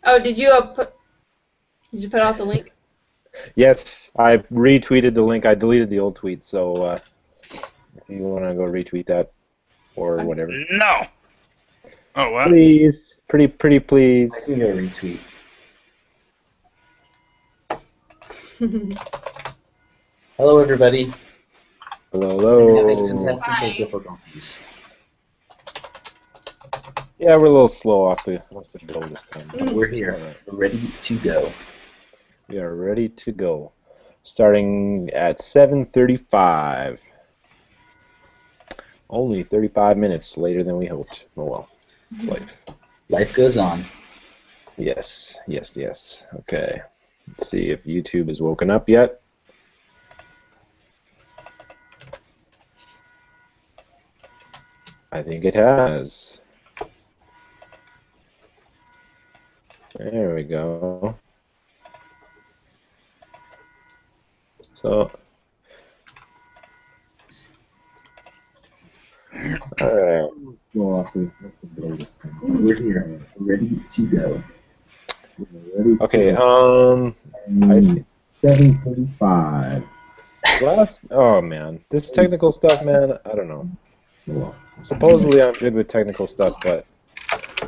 Oh, did you put out the link? Yes, I retweeted the link. I deleted the old tweet, so if you want to go retweet that or Okay. whatever. No. Oh, what? Please. Pretty I please. can go retweet. Hello, everybody. Hello. I'm having some technical Hi. difficulties. Yeah, we're a little slow off the go this time. But we're here. Alright. We're ready to go. We are ready to go. Starting at 7:35. Only 35 minutes later than we hoped. Oh well, it's life. Life goes on. Yes. Okay. Let's see if YouTube has woken up yet. I think it has. There we go. So, all right. We're here. We're ready to go. Okay. 7:45. Oh man, this technical stuff, man. I don't know. Supposedly I'm good with technical stuff, but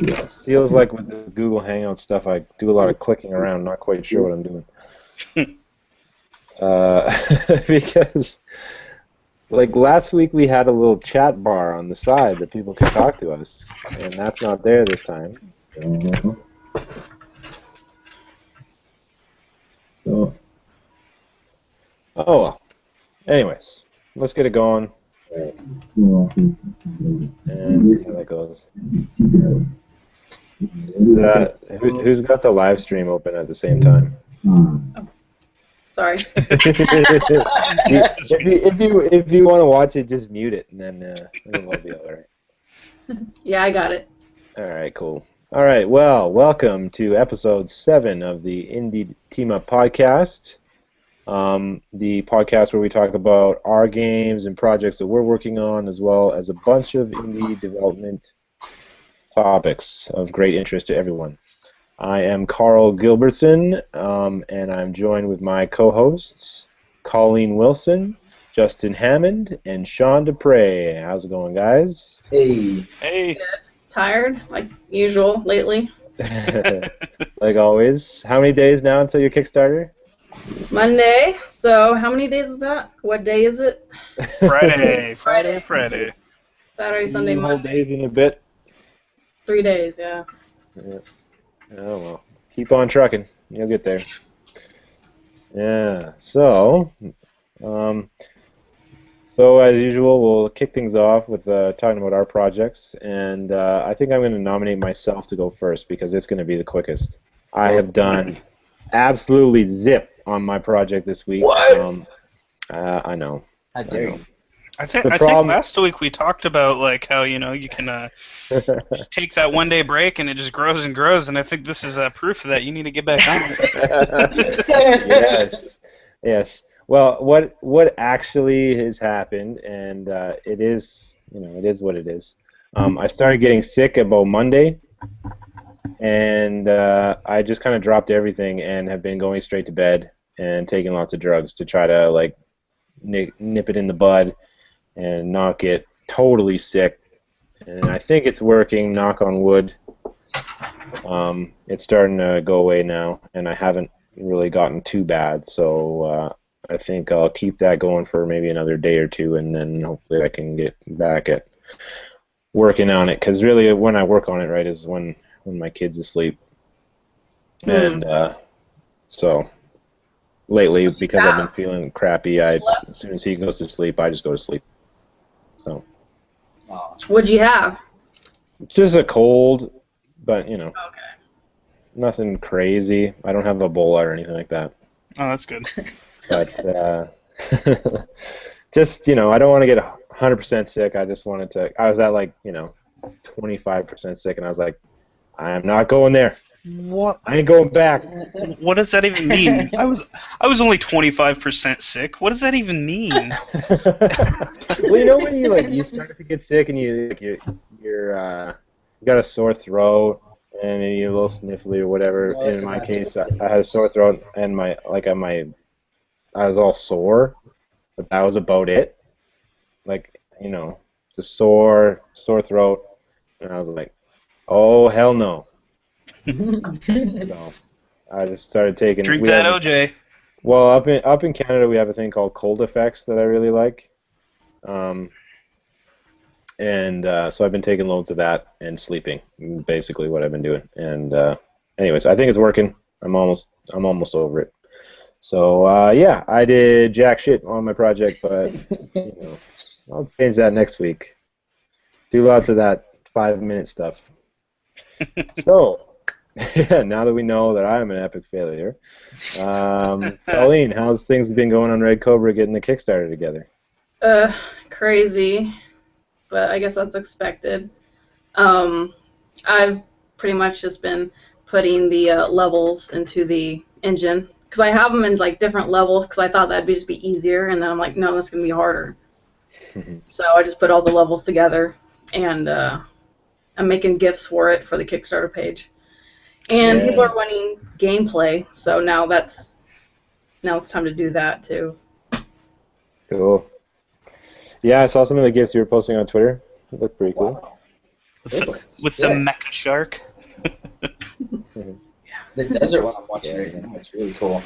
Yes. feels like with the Google Hangout stuff, I do a lot of clicking around, not quite sure what I'm doing. Because, like, last week we had a little chat bar on the side that people could talk to us, and that's not there this time. So, Oh well. Anyways, let's get it going and see how that goes. Who's got the live stream open at the same time? Sorry. if you want to watch it, just mute it, and then it'll be all right. Yeah, I got it. All right, cool. All right, well, welcome to episode 7 of the Indie Team Up podcast. The podcast where we talk about our games and projects that we're working on, as well as a bunch of indie development topics of great interest to everyone. I am Carl Gilbertson, and I'm joined with my co-hosts, Colleen Wilson, Justin Hammond, and Sean Dupre. How's it going, guys? hey. Hey. Tired, like usual, lately. Like always. How many days now until your Kickstarter? Monday. So how many days is that? What day is it? Friday. Friday. Saturday, Sunday, 2 whole Monday. days in a bit. 3 days, yeah. Yeah. Oh well, keep on trucking. You'll get there. Yeah. So as usual, we'll kick things off with talking about our projects, and I think I'm going to nominate myself to go first because it's going to be the quickest. I have done absolutely zip on my project this week. What? I know. How dare you? I think problem- last week we talked about like how you can take that 1 day break and it just grows and grows, and I think this is proof of that. You need to get back on it. Yes. Well, what actually has happened, and it is what it is. I started getting sick about Monday, and I just kind of dropped everything and have been going straight to bed and taking lots of drugs to try to like nip it in the bud and not get totally sick. And I think it's working, knock on wood. It's starting to go away now, and I haven't really gotten too bad, so I think I'll keep that going for maybe another day or two, and then hopefully I can get back at working on it, because really when I work on it, right, is when my kid's asleep. And so lately, because I've been feeling crappy, as soon as he goes to sleep, I just go to sleep. So What'd you have? just a cold, but Okay. nothing crazy. I don't have Ebola or anything like that. Oh, that's good. But just, I don't want to get 100% sick. I just wanted to. I was at 25% sick, and I was like, I'm not going there. What? I ain't going back. What does that even mean? I was only 25% sick. What does that even mean? Well, when you start to get sick and you got a sore throat and maybe a little sniffly or whatever. No, In it's my not case, good. I had a sore throat and I was all sore, but that was about it. Like, just sore throat, and I was like, oh hell no. So I just started taking. Drink that OJ. Well, up in Canada, we have a thing called Cold Effects that I really like, and so I've been taking loads of that and sleeping. Basically, what I've been doing. And anyways, I think it's working. I'm almost over it. So yeah, I did jack shit on my project, but I'll change that next week. Do lots of that 5-minute stuff. So. Yeah, now that we know that I'm an epic failure. Colleen, how's things been going on Red Cobra getting the Kickstarter together? Crazy, but I guess that's expected. I've pretty much just been putting the levels into the engine, because I have them in like different levels, because I thought that'd just be easier, and then I'm like, no, that's going to be harder. So I just put all the levels together, and I'm making GIFs for it for the Kickstarter page. And people are wanting gameplay, so now it's time to do that too. Cool. Yeah, I saw some of the GIFs you were posting on Twitter. It looked pretty cool. Wow. With the mecha shark. The desert one I'm watching right now, it's really cool.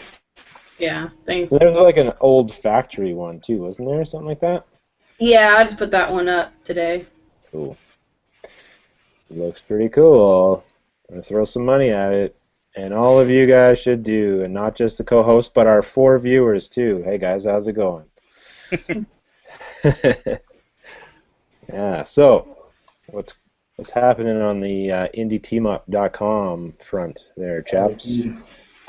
Yeah, thanks. There was like an old factory one too, wasn't there? Something like that? Yeah, I just put that one up today. Cool. Looks pretty cool. I'm going to throw some money at it. And all of you guys should do, and not just the co-host, but our 4 viewers too. Hey guys, how's it going? Yeah, so what's happening on the IndieTeamUp.com front there, chaps?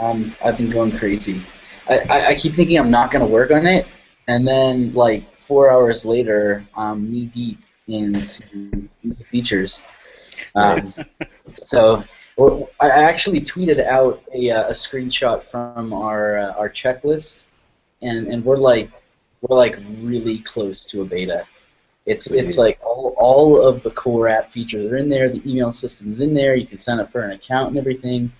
I've been going crazy. I keep thinking I'm not going to work on it, and then like 4 hours later, I'm knee deep in some new features. So I actually tweeted out a screenshot from our checklist, and we're like really close to a beta. It's like all of the core app features are in there. The email system is in there. You can sign up for an account and everything.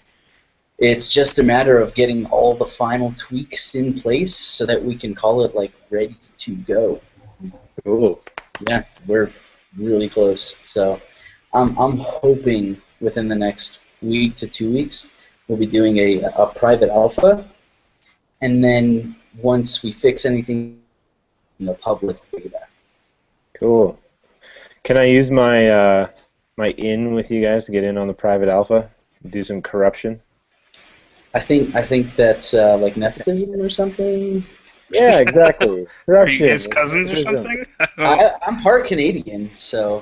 It's just a matter of getting all the final tweaks in place so that we can call it like ready to go. Cool. Yeah, we're really close. So I'm hoping within the next week to 2 weeks we'll be doing a private alpha, and then once we fix anything in the public beta. Cool. Can I use my my in with you guys to get in on the private alpha? Do some corruption? I think that's like nepotism or something. Yeah, Are exactry. you Corruption. guys cousins or something? I'm part Canadian, so.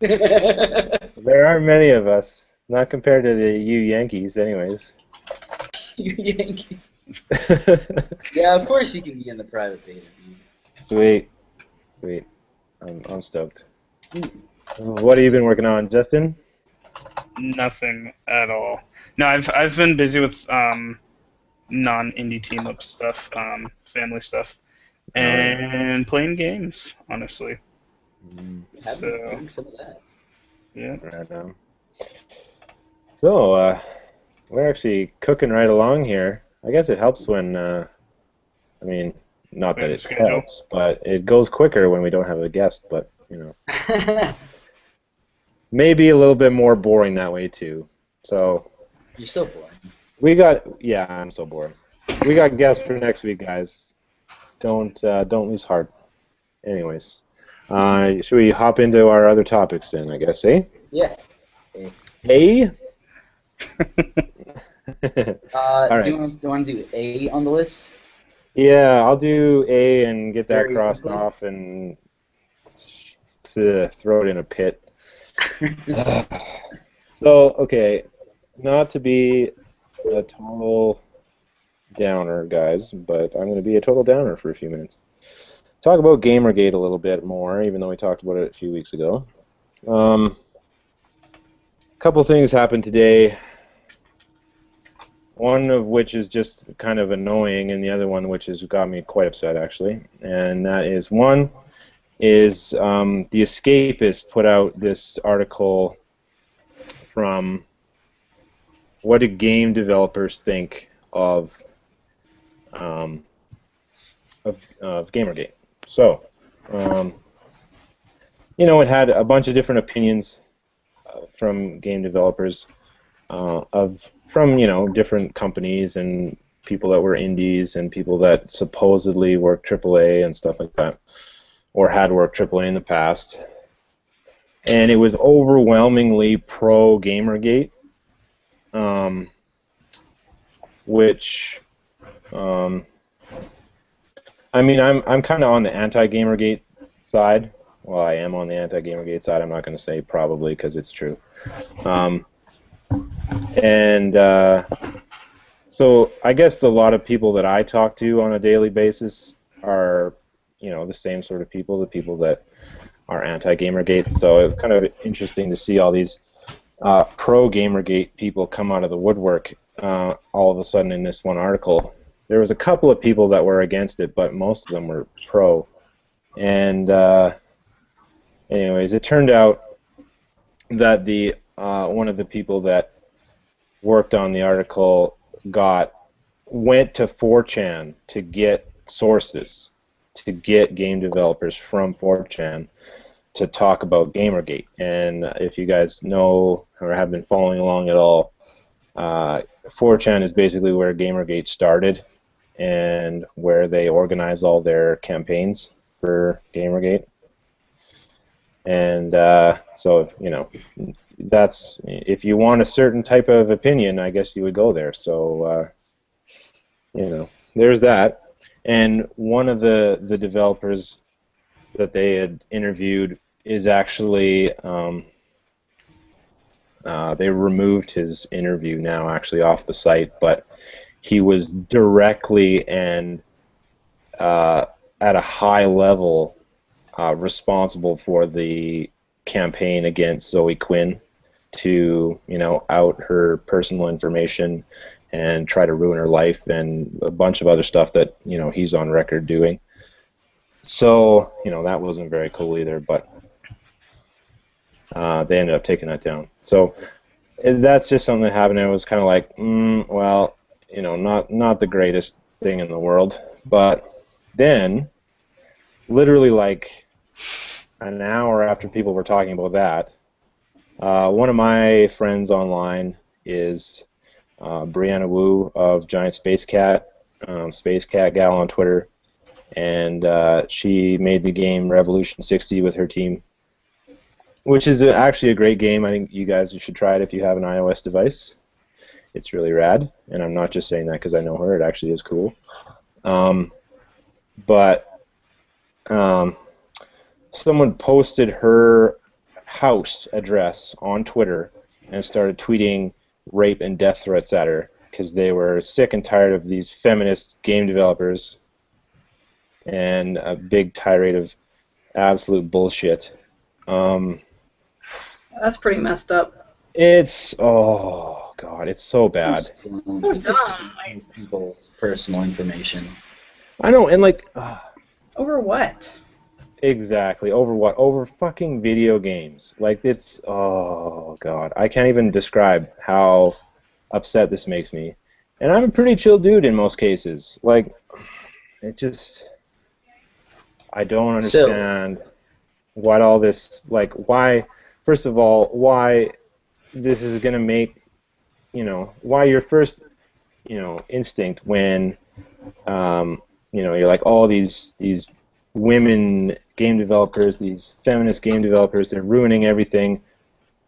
There aren't many of us, not compared to the you Yankees, anyways. You Yankees. Yeah, of course you can be in the private beta. Sweet. I'm stoked. What have you been working on, Justin? Nothing at all. No, I've been busy with non-indie team up stuff, family stuff, and playing games. Honestly. So Some of that. yeah. Right on. So we're actually cooking right along here. I guess it helps when, I mean, not that it Schedule. helps, but it goes quicker when we don't have a guest. But maybe a little bit more boring that way too. So You're so boring. I'm so boring. We got guests for next week, guys. Don't lose heart. Anyways, should we hop into our other topics then? I guess, eh? Yeah. Hey. All right. Do you want to do A on the list? Yeah, I'll do A and get that Very crossed quickly. off and throw it in a pit. So, okay, not to be a total downer, guys, but I'm going to be a total downer for a few minutes. Talk about Gamergate a little bit more, even though we talked about it a few weeks ago. A couple things happened today. One of which is just kind of annoying, and the other one which has got me quite upset, actually. And that is, one, is The Escapist put out this article from what do game developers think of Gamergate. So, it had a bunch of different opinions from game developers from different companies and people that were indies and people that supposedly worked AAA and stuff like that, or had worked AAA in the past. And it was overwhelmingly pro Gamergate, which, I mean, I'm kind of on the anti-Gamergate side. Well, I am on the anti-Gamergate side. I'm not going to say probably because it's true. So I guess a lot of people that I talk to on a daily basis are, the same sort of people, the people that are anti-Gamergate. So it's kind of interesting to see all these pro-Gamergate people come out of the woodwork all of a sudden in this one article. There was a couple of people that were against it, but most of them were pro. And anyways, it turned out that one of the people that worked on the article went to 4chan to get sources, to get game developers from 4chan to talk about Gamergate. And if you guys know or have been following along at all, 4chan is basically where Gamergate started and where they organize all their campaigns for Gamergate. And so, that's, if you want a certain type of opinion, I guess you would go there. So, there's that. And one of the developers that they had interviewed is actually, they removed his interview now actually off the site, but he was directly and at a high level responsible for the campaign against Zoe Quinn to, out her personal information and try to ruin her life and a bunch of other stuff that, he's on record doing. So, that wasn't very cool either, but they ended up taking that down. So that's just something that happened. It was kind of like, well, not the greatest thing in the world. But then, literally like an hour after people were talking about that, one of my friends online is Brianna Wu of Giant Space Cat, Space Cat Gal on Twitter, and she made the game Revolution 60 with her team, which is actually a great game. I think you guys should try it if you have an iOS device. It's really rad, and I'm not just saying that because I know her. It actually is cool. Someone posted her house address on Twitter and started tweeting rape and death threats at her because they were sick and tired of these feminist game developers and a big tirade of absolute bullshit. That's pretty messed up. Oh god, it's so bad. So dumb. People's personal information. I know, and like... Over what? Exactly. Over what? Over fucking video games. Like, it's... Oh, God. I can't even describe how upset this makes me. And I'm a pretty chill dude in most cases. Like, it just... I don't understand what all this... Like, why... First of all, why this is going to make... why your first, instinct when... you're like, all these women game developers, these feminist game developers, they're ruining everything.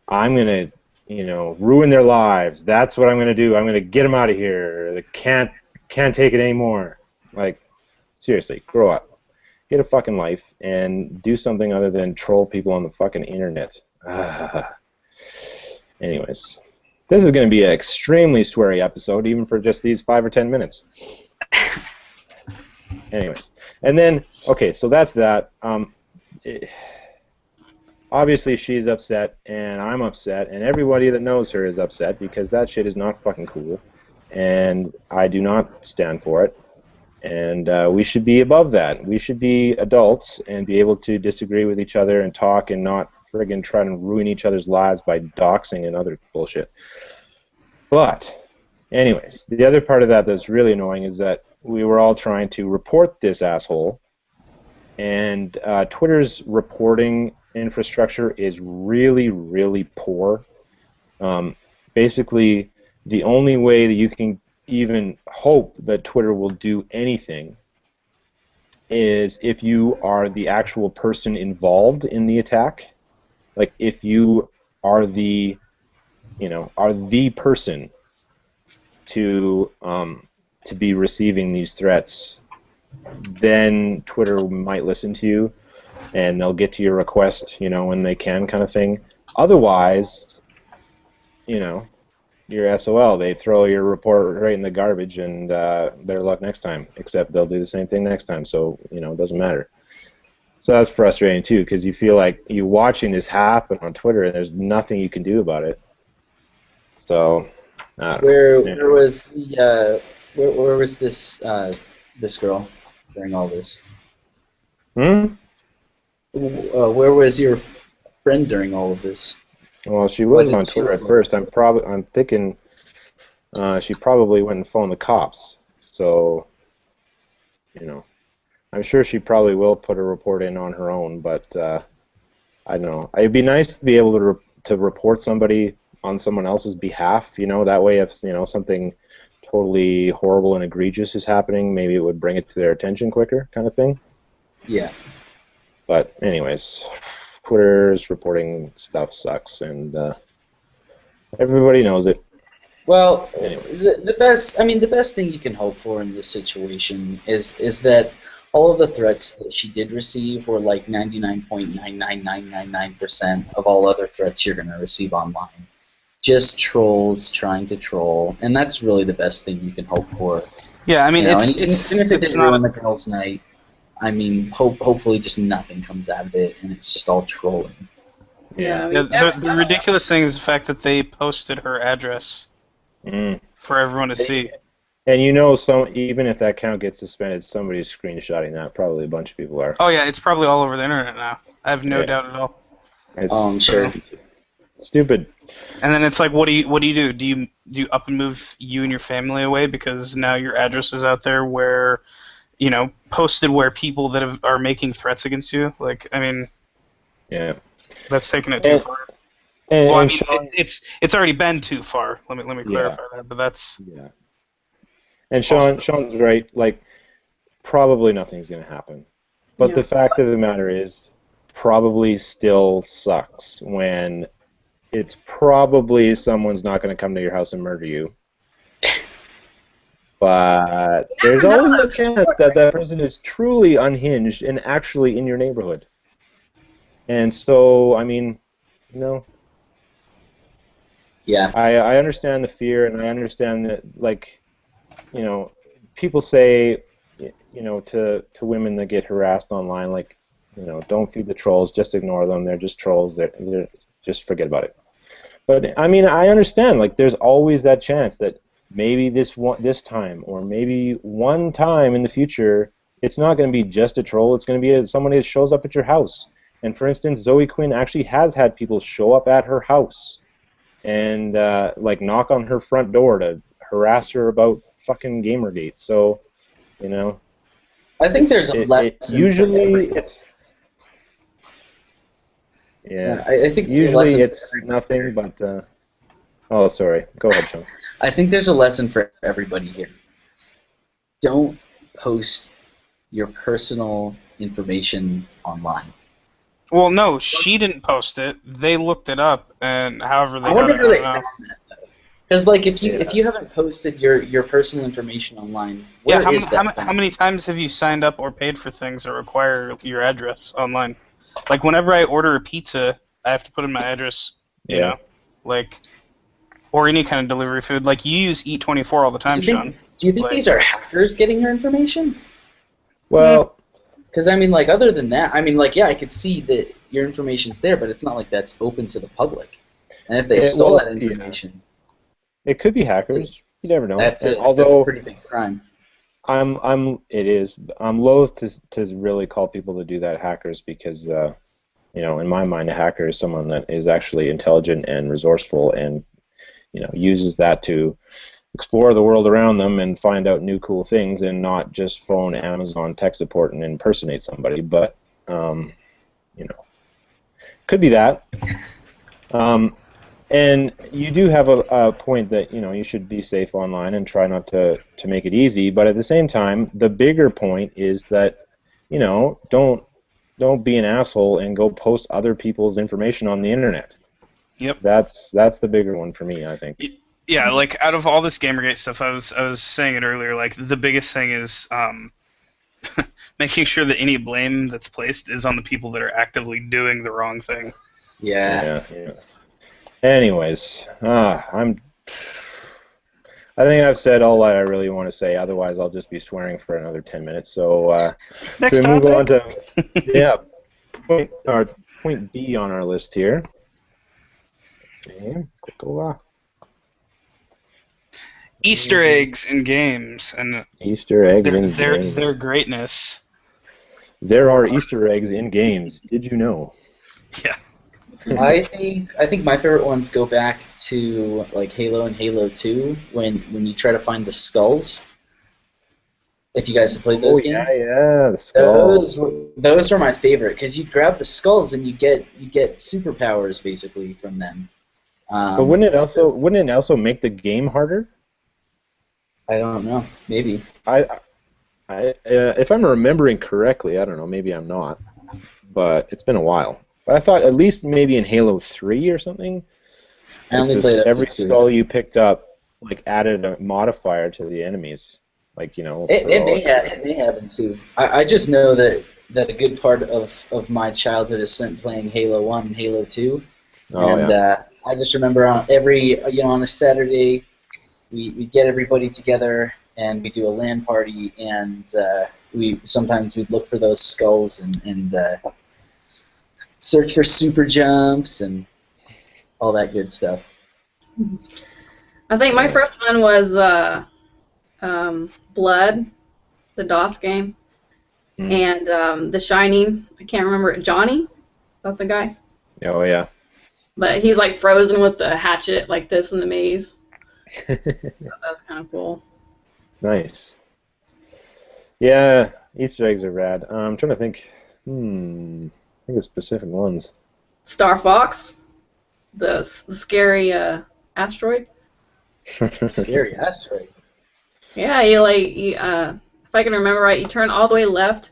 I'm going to, ruin their lives. That's what I'm going to do. I'm going to get them out of here. They can't take it anymore. Like, seriously, grow up. Get a fucking life and do something other than troll people on the fucking internet. Anyways, this is going to be an extremely sweary episode, even for just these 5 or 10 minutes. Anyways, and then, okay, so that's that. Obviously, she's upset, and I'm upset, and everybody that knows her is upset because that shit is not fucking cool, and I do not stand for it. And we should be above that. We should be adults and be able to disagree with each other and talk and not friggin' try to ruin each other's lives by doxing and other bullshit. But, anyways, the other part of that that's really annoying is that we were all trying to report this asshole, and Twitter's reporting infrastructure is really, really poor. Basically, the only way that you can even hope that Twitter will do anything is if you are the actual person involved in the attack. Like if you are the person to be receiving these threats, then Twitter might listen to you and they'll get to your request, when they can, kind of thing. Otherwise, you're SOL. They throw your report right in the garbage, and better luck next time. Except they'll do the same thing next time, so it doesn't matter. So that's frustrating too, because you feel like you're watching this happen on Twitter, and there's nothing you can do about it. So, I don't know. Where was the where was this this girl during all this? Where was your friend during all of this? Well, she was on Twitter at first. I'm thinking she probably went and phoned the cops. So, I'm sure she probably will put a report in on her own. But I don't know. It'd be nice to be able to report somebody on someone else's behalf. That way, if something totally horrible and egregious is happening, maybe it would bring it to their attention quicker, kind of thing. Yeah. But anyways, Twitter's reporting stuff sucks, and everybody knows it. Well, Anyways. the best thing you can hope for in this situation is that all of the threats that she did receive were like 99.99999% of all other threats you're going to receive online. Just trolls trying to troll, and that's really the best thing you can hope for. Yeah, I mean, even it's if it didn't not ruin the girls' night, I mean, hopefully just nothing comes out of it, and it's just all trolling. Yeah. the ridiculous thing is the fact that they posted her address for everyone to see. And even if that account gets suspended, somebody's screenshotting that. Probably a bunch of people are. Oh yeah, it's probably all over the internet now. I have no doubt at all. It's I'm sure. stupid. And then it's like, what do you do? Do you up and move you and your family away because now your address is out there where, posted where people that are making threats against you? Like, I mean, Yeah. that's taking it too far. And, Well, I and mean, Sean, it's already been too far. Let me clarify that. But that's yeah. And Sean's right. Like, probably nothing's going to happen. But Yeah. the fact of the matter is, probably still sucks when it's probably someone's not going to come to your house and murder you. But there's always a chance that that person is truly unhinged and actually in your neighborhood. And so, I mean, Yeah. I understand the fear, and I understand that, like, people say, to women that get harassed online, like, don't feed the trolls, just ignore them, they're just trolls, they're just forget about it. But, I mean, I understand, like, there's always that chance that maybe this time, or maybe one time in the future, it's not going to be just a troll, it's going to be somebody that shows up at your house. And, for instance, Zoe Quinn actually has had people show up at her house and like knock on her front door to harass her about fucking Gamergate. So, I think there's a lesson. Usually it's I think usually it's nothing but. Oh, sorry. Go ahead, Sean. I think there's a lesson for everybody here. Don't post your personal information online. Well, no, she didn't post it. They looked it up, and however they I got wonder it, how I they don't know. found that though. Because like if you haven't posted your personal information online, where Yeah, is that? how many times have you signed up or paid for things that require your address online? Like whenever I order a pizza, I have to put in my address. You know, like, or any kind of delivery food. Like you use Eat24 all the time, Sean. Do you think these are hackers getting your information? Well, because I mean, like, other than that, I mean, like, yeah, I could see that your information's there, but it's not like that's open to the public. And if they stole that information, it could be hackers. You never know. that's a although pretty big crime. It is. I'm loath to really call people to do that hackers because, in my mind, a hacker is someone that is actually intelligent and resourceful and, uses that to explore the world around them and find out new cool things and not just phone Amazon tech support and impersonate somebody. But, could be that. And you do have a point that you should be safe online and try not to make it easy. But at the same time, the bigger point is that don't be an asshole and go post other people's information on the internet. Yep. That's the bigger one for me, I think. Yeah, like out of all this Gamergate stuff, I was saying it earlier. Like the biggest thing is making sure that any blame that's placed is on the people that are actively doing the wrong thing. Yeah. Anyways, I think I've said all that I really want to say. Otherwise, I'll just be swearing for another 10 minits. So, Next we move on topic. to point B on our list here. Okay, click over. Easter eggs in games and Easter eggs in games. their greatness. There are Easter eggs in games. Did you know? Yeah. I think my favorite ones go back to like Halo and Halo 2 when you try to find the skulls. If you guys have played those games. Yeah, the skulls. Those were my favorite because you grab the skulls and you get superpowers basically from them. But wouldn't it also make the game harder? I don't know. Maybe. If I'm remembering correctly, I don't know. Maybe I'm not, but it's been a while. But I thought at least maybe in Halo 3 or something. I only played every skull you picked up added a modifier to the enemies. It may happen too. I just know that a good part of my childhood is spent playing Halo 1 and Halo 2. I just remember on a Saturday we get everybody together and we do a LAN party and sometimes we'd look for those skulls and search for super jumps and all that good stuff. I think my first one was Blood, the DOS game, and The Shining. I can't remember it. Johnny? Is that the guy? Oh, yeah. But he's like frozen with the hatchet like this in the maze. So that's kind of cool. Nice. Yeah, Easter eggs are rad. I'm trying to think. Think of specific ones. Star Fox, the scary asteroid. Scary asteroid. Yeah, if I can remember right, you turn all the way left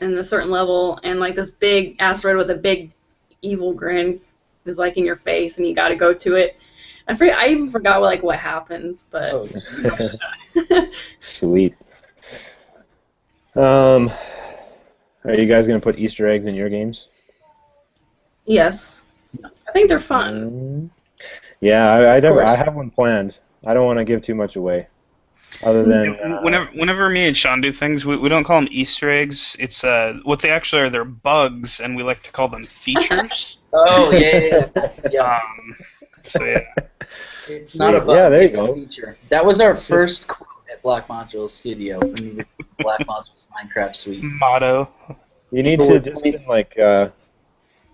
in a certain level, and like this big asteroid with a big evil grin is like in your face, and you got to go to it. I even forgot what happens, but. Oh, Sweet. Are you guys gonna put Easter eggs in your games? Yes, I think they're fun. Yeah, I have one planned. I don't want to give too much away. Other than whenever me and Sean do things, we don't call them Easter eggs. It's what they actually are. They're bugs, and we like to call them features. Oh yeah. So yeah. It's not a bug. Yeah, there you it's go. A feature. That was our first quote at Black Module Studio when we were Black Module's Minecraft suite. Motto. You need to just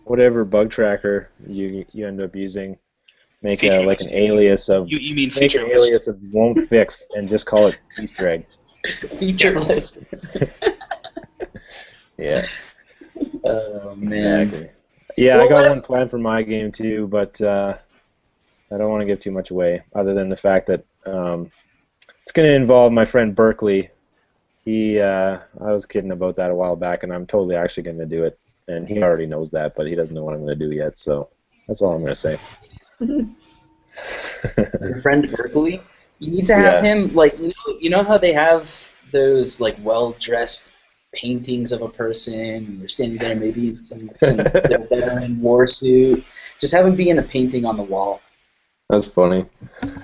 whatever bug tracker you end up using. Make an alias of. You mean make feature an list. alias of won't fix and just call it Easter egg. Feature list. Yeah. Oh man. Exactly. Yeah, I got one planned for my game too, but I don't want to give too much away. Other than the fact that it's going to involve my friend Berkeley. I was kidding about that a while back, and I'm totally actually going to do it. And he already knows that, but he doesn't know what I'm going to do yet. So that's all I'm going to say. Your friend Berkeley, you need to have him you know how they have those well-dressed paintings of a person and they're standing there maybe in some veteran war suit. Just have him be in a painting on the wall. That's funny.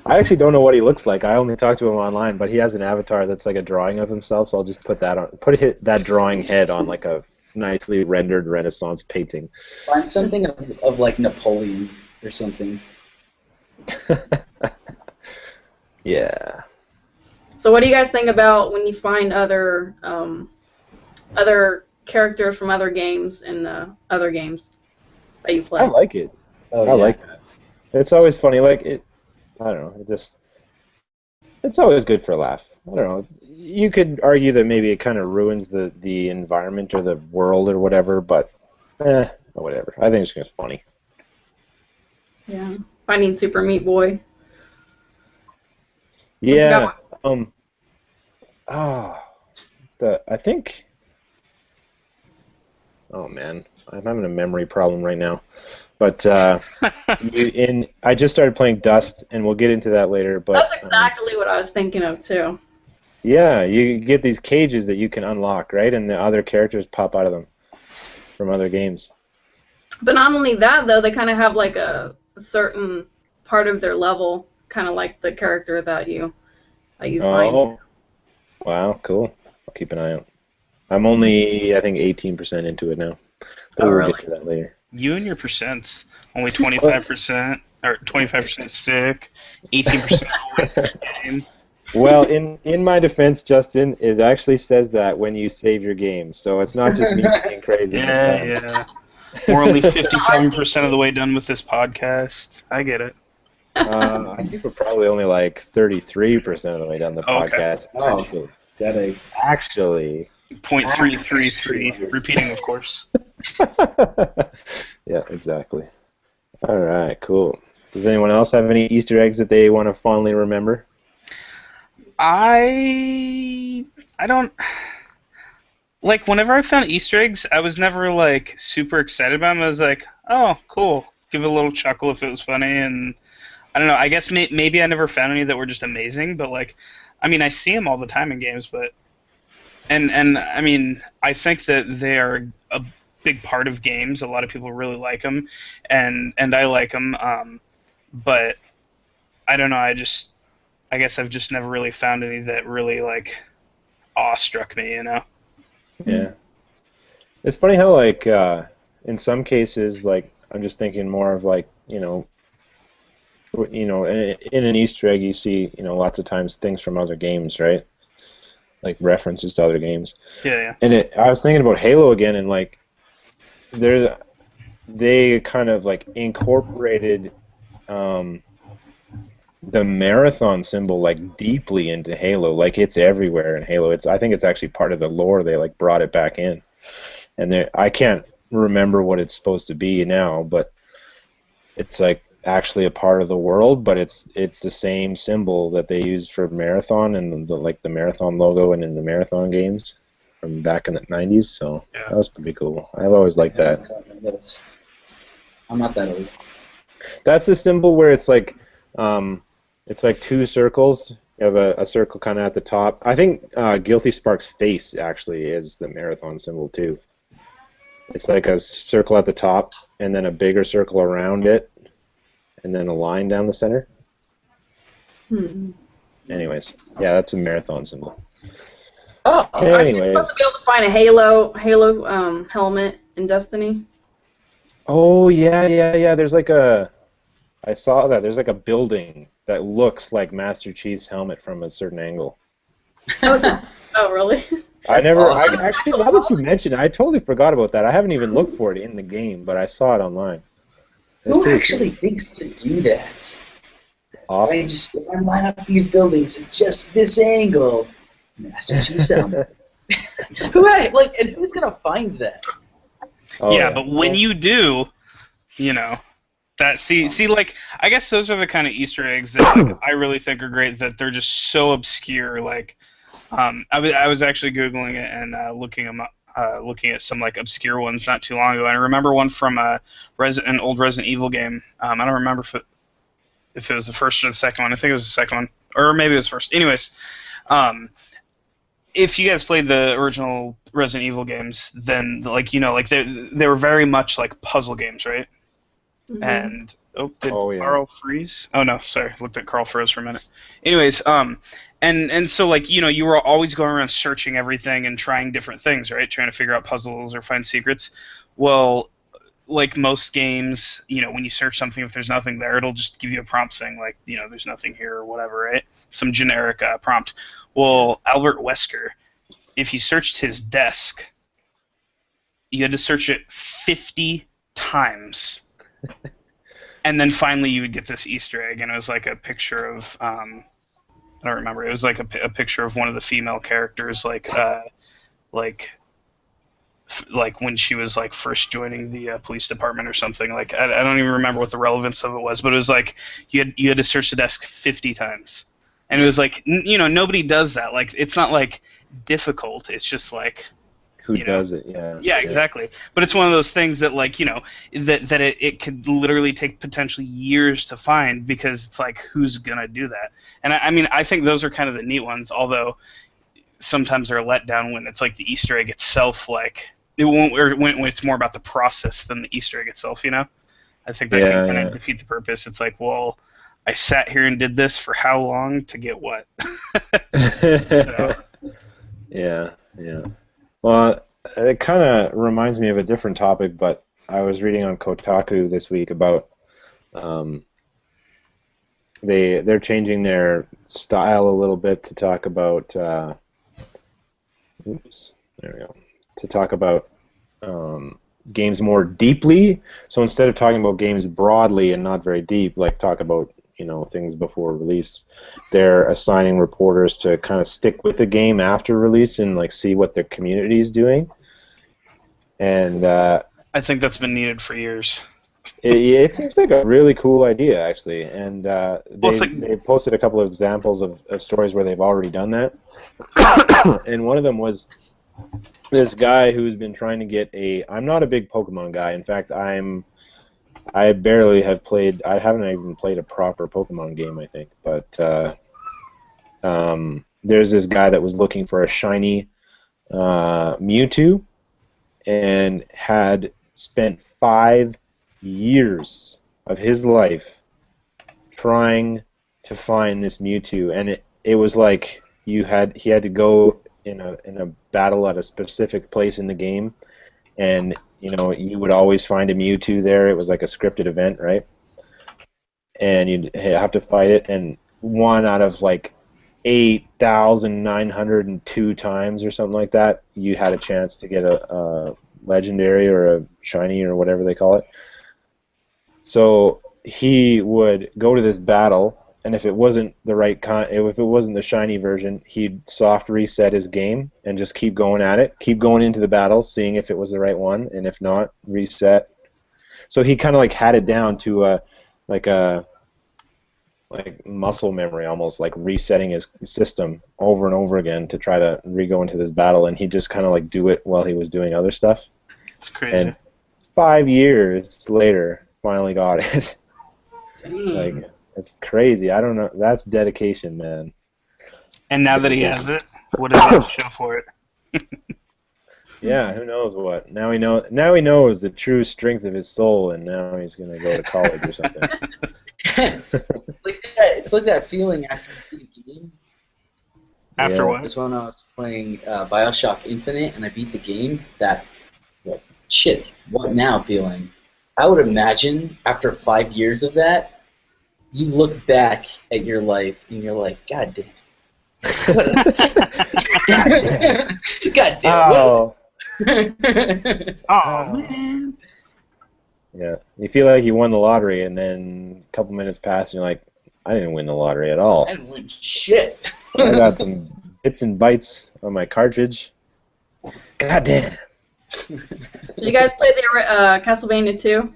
I actually don't know what he looks like. I only talked to him online, but he has an avatar that's like a drawing of himself, so I'll just put that drawing head on like a nicely rendered Renaissance painting. Find something of Napoleon or something. Yeah. So what do you guys think about when you find other other characters from other games in other games that you play? I like it. Oh, I yeah. like that. It's always funny. Like it, I don't know. It's always good for a laugh. I don't know. You could argue that maybe it kind of ruins the environment or the world or whatever, but whatever. I think it's just funny. Yeah. Finding Super Meat Boy. Yeah. I think. Oh man, I'm having a memory problem right now. But I just started playing Dust, and we'll get into that later. But That's exactly what I was thinking of too. yeah, you get these cages that you can unlock, right? And the other characters pop out of them from other games. But not only that, though, they kind of have like a certain part of their level, kind of like the character that you find. Oh, wow, cool. I'll keep an eye out. I'm only, I think, 18% into it now. But we'll really? get to that later. You and your percents. Only 25%, or 25% stick, 18% always in the game. Well, in my defense, Justin, it actually says that when you save your game, so it's not just me being crazy. Yeah. We're only 57% of the way done with this podcast. I get it. I think we're probably only like 33% of the way done the podcast. Oh, Actually. 0.333, repeating, of course. Yeah, exactly. All right, cool. Does anyone else have any Easter eggs that they want to fondly remember? I don't like whenever I found Easter eggs, I was never like super excited about them. I was like, oh, cool. Give it a little chuckle if it was funny, and I don't know. I guess maybe I never found any that were just amazing, but like, I mean, I see them all the time in games, but and I mean, I think that they are a big part of games. A lot of people really like them, and I like them, but I don't know. I guess I've just never really found any that really like awestruck me, you know. Yeah. It's funny how like in some cases, like I'm just thinking more of like in an Easter egg you see lots of times things from other games, right? Like references to other games. Yeah. And I was thinking about Halo again, and like they kind of like incorporated the marathon symbol like deeply into Halo. Like it's everywhere in Halo. I think it's actually part of the lore. They like brought it back in, and I can't remember what it's supposed to be now, but it's like actually a part of the world. But it's the same symbol that they used for Marathon and the Marathon logo and in the Marathon games from back in the 90s. So yeah. That was pretty cool. I've always liked that. I'm not that old. That's the symbol where it's like two circles. You have a circle kind of at the top. I think Guilty Spark's face actually is the Marathon symbol too. It's like a circle at the top and then a bigger circle around it and then a line down the center. Anyways, yeah, that's a Marathon symbol. Oh, are you supposed to be able to find a Halo helmet in Destiny? Oh, yeah. There's like I saw that. There's like a building that looks like Master Chief's helmet from a certain angle. Oh, really? Awesome. Actually, now that you mention it, I totally forgot about that. I haven't even looked for it in the game, but I saw it online. Who actually thinks to do that? Awesome. If I line up these buildings at just this angle, Master Chief's helmet. Who's gonna find that? Oh, yeah, but when you do, like I guess those are the kind of Easter eggs that like, I really think are great. That they're just so obscure. Like, I was actually googling it and looking at some like obscure ones not too long ago. And I remember one from an old Resident Evil game. I don't remember if it was the first or the second one. I think it was the second one, or maybe it was first. Anyways, if you guys played the original Resident Evil games, then they were very much like puzzle games, right? Mm-hmm. And did yeah. Carl freeze? Oh no, sorry, looked at Carl froze for a minute. Anyways, and so like you were always going around searching everything and trying different things, right? Trying to figure out puzzles or find secrets. Well, like most games, when you search something, if there's nothing there, it'll just give you a prompt saying like, there's nothing here or whatever, right? Some generic prompt. Well, Albert Wesker, if you searched his desk, you had to search it 50 times. And then finally you would get this Easter egg, and it was like a picture of, I don't remember, it was like a picture of one of the female characters, like when she was like first joining the police department or something. Like I don't even remember what the relevance of it was, but it was like you had to search the desk 50 times, and it was like nobody does that. Like it's not like difficult. It's just like who does it? Yeah. Yeah, exactly. But it's one of those things that like that it could literally take potentially years to find, because it's like who's gonna do that? And I mean I think those are kind of the neat ones, although sometimes they're a letdown when it's like the Easter egg itself, like it won't, or when it's more about the process than the Easter egg itself, I think that can kind of defeat the purpose. It's like, well, I sat here and did this for how long to get what? So. Yeah. Well, it kind of reminds me of a different topic, but I was reading on Kotaku this week about they're changing their style a little bit to talk about to talk about games more deeply. So instead of talking about games broadly and not very deep, like talk about things before release, they're assigning reporters to kind of stick with the game after release and like see what the community is doing. And I think that's been needed for years. It seems like a really cool idea, actually, and they posted a couple of examples of stories where they've already done that. And one of them was this guy who's been trying to get I'm not a big Pokemon guy. In fact, I barely have played. I haven't even played a proper Pokemon game, I think. But there's this guy that was looking for a shiny Mewtwo, and had spent 5 years of his life trying to find this Mewtwo, and it was like he had to go in a battle at a specific place in the game, and you would always find a Mewtwo there. It was like a scripted event, right? And you'd have to fight it, and one out of like 8,902 times or something like that, you had a chance to get a legendary or a shiny or whatever they call it. So he would go to this battle, and if it wasn't the right if it wasn't the shiny version, he'd soft reset his game and just keep going at it, keep going into the battle, seeing if it was the right one, and if not, reset. So he kind of like had it down to like muscle memory, almost like resetting his system over and over again to try to re-go into this battle, and he'd just kind of like do it while he was doing other stuff. It's crazy. And 5 years later, finally got it. Like, it's crazy. I don't know. That's dedication, man. And now that he has it, what does that show for it? Yeah, who knows what? Now he knows the true strength of his soul, and now he's gonna go to college or something. It's like that feeling after you beat a game. After what? It's when I was playing Bioshock Infinite and I beat the game. That, like, shit, what now feeling. I would imagine after 5 years of that, you look back at your life and you're like, God damn. God damn. Oh. Oh, man. Yeah, you feel like you won the lottery, and then a couple minutes pass, and you're like, I didn't win the lottery at all. I didn't win shit. I got some bits and bytes on my cartridge. God damn. Did you guys play the Castlevania 2?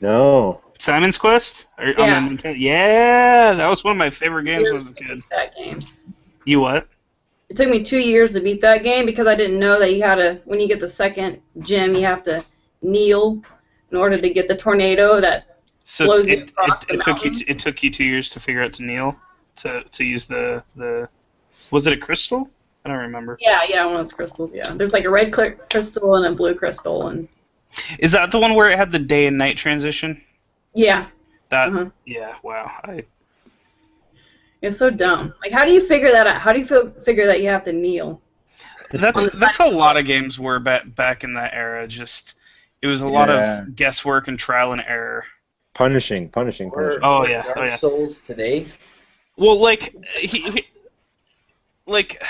No. Simon's Quest? Yeah. Yeah, that was one of my favorite games when I was a kid. That game. You what? It took me 2 years to beat that game because I didn't know that you had to, when you get the second gem, you have to kneel in order to get the tornado that blows you across the mountain. It took you 2 years to figure out to kneel, to use the was it a crystal? I don't remember. Yeah, one of those crystals. Yeah, there's like a red crystal and a blue crystal, and. Is that the one where it had the day and night transition? Yeah. That. Yeah. Wow. It's so dumb. Like, how do you figure that out? How do you figure that you have to kneel? That's a lot of games were back in that era. Just It was a lot Yeah. of guesswork and trial and error. Punishing. Oh, yeah, Dark oh, yeah. Souls today. Well, like, like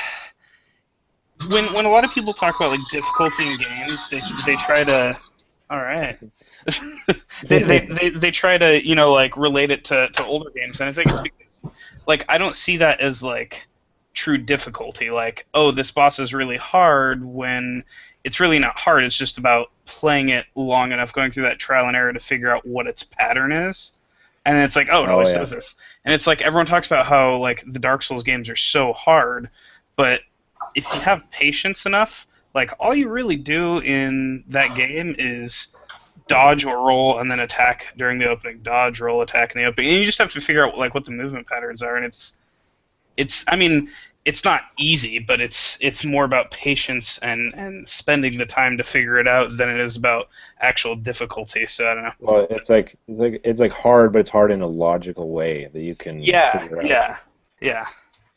when a lot of people talk about like difficulty in games, they try to, all right, they try to like relate it to older games, and I think it's because like I don't see that as like true difficulty. Like, oh, this boss is really hard when it's really not hard. It's just about playing it long enough, going through that trial and error to figure out what its pattern is. And it's like, oh, it always does this. And it's like everyone talks about how like the Dark Souls games are so hard, but if you have patience enough, like all you really do in that game is dodge or roll and then attack during the opening, dodge, roll, attack in the opening, and you just have to figure out like what the movement patterns are. And it's I mean, it's not easy, but it's more about patience and spending the time to figure it out than it is about actual difficulty. So I don't know. Well, it's like hard, but it's hard in a logical way that you can figure out. Yeah.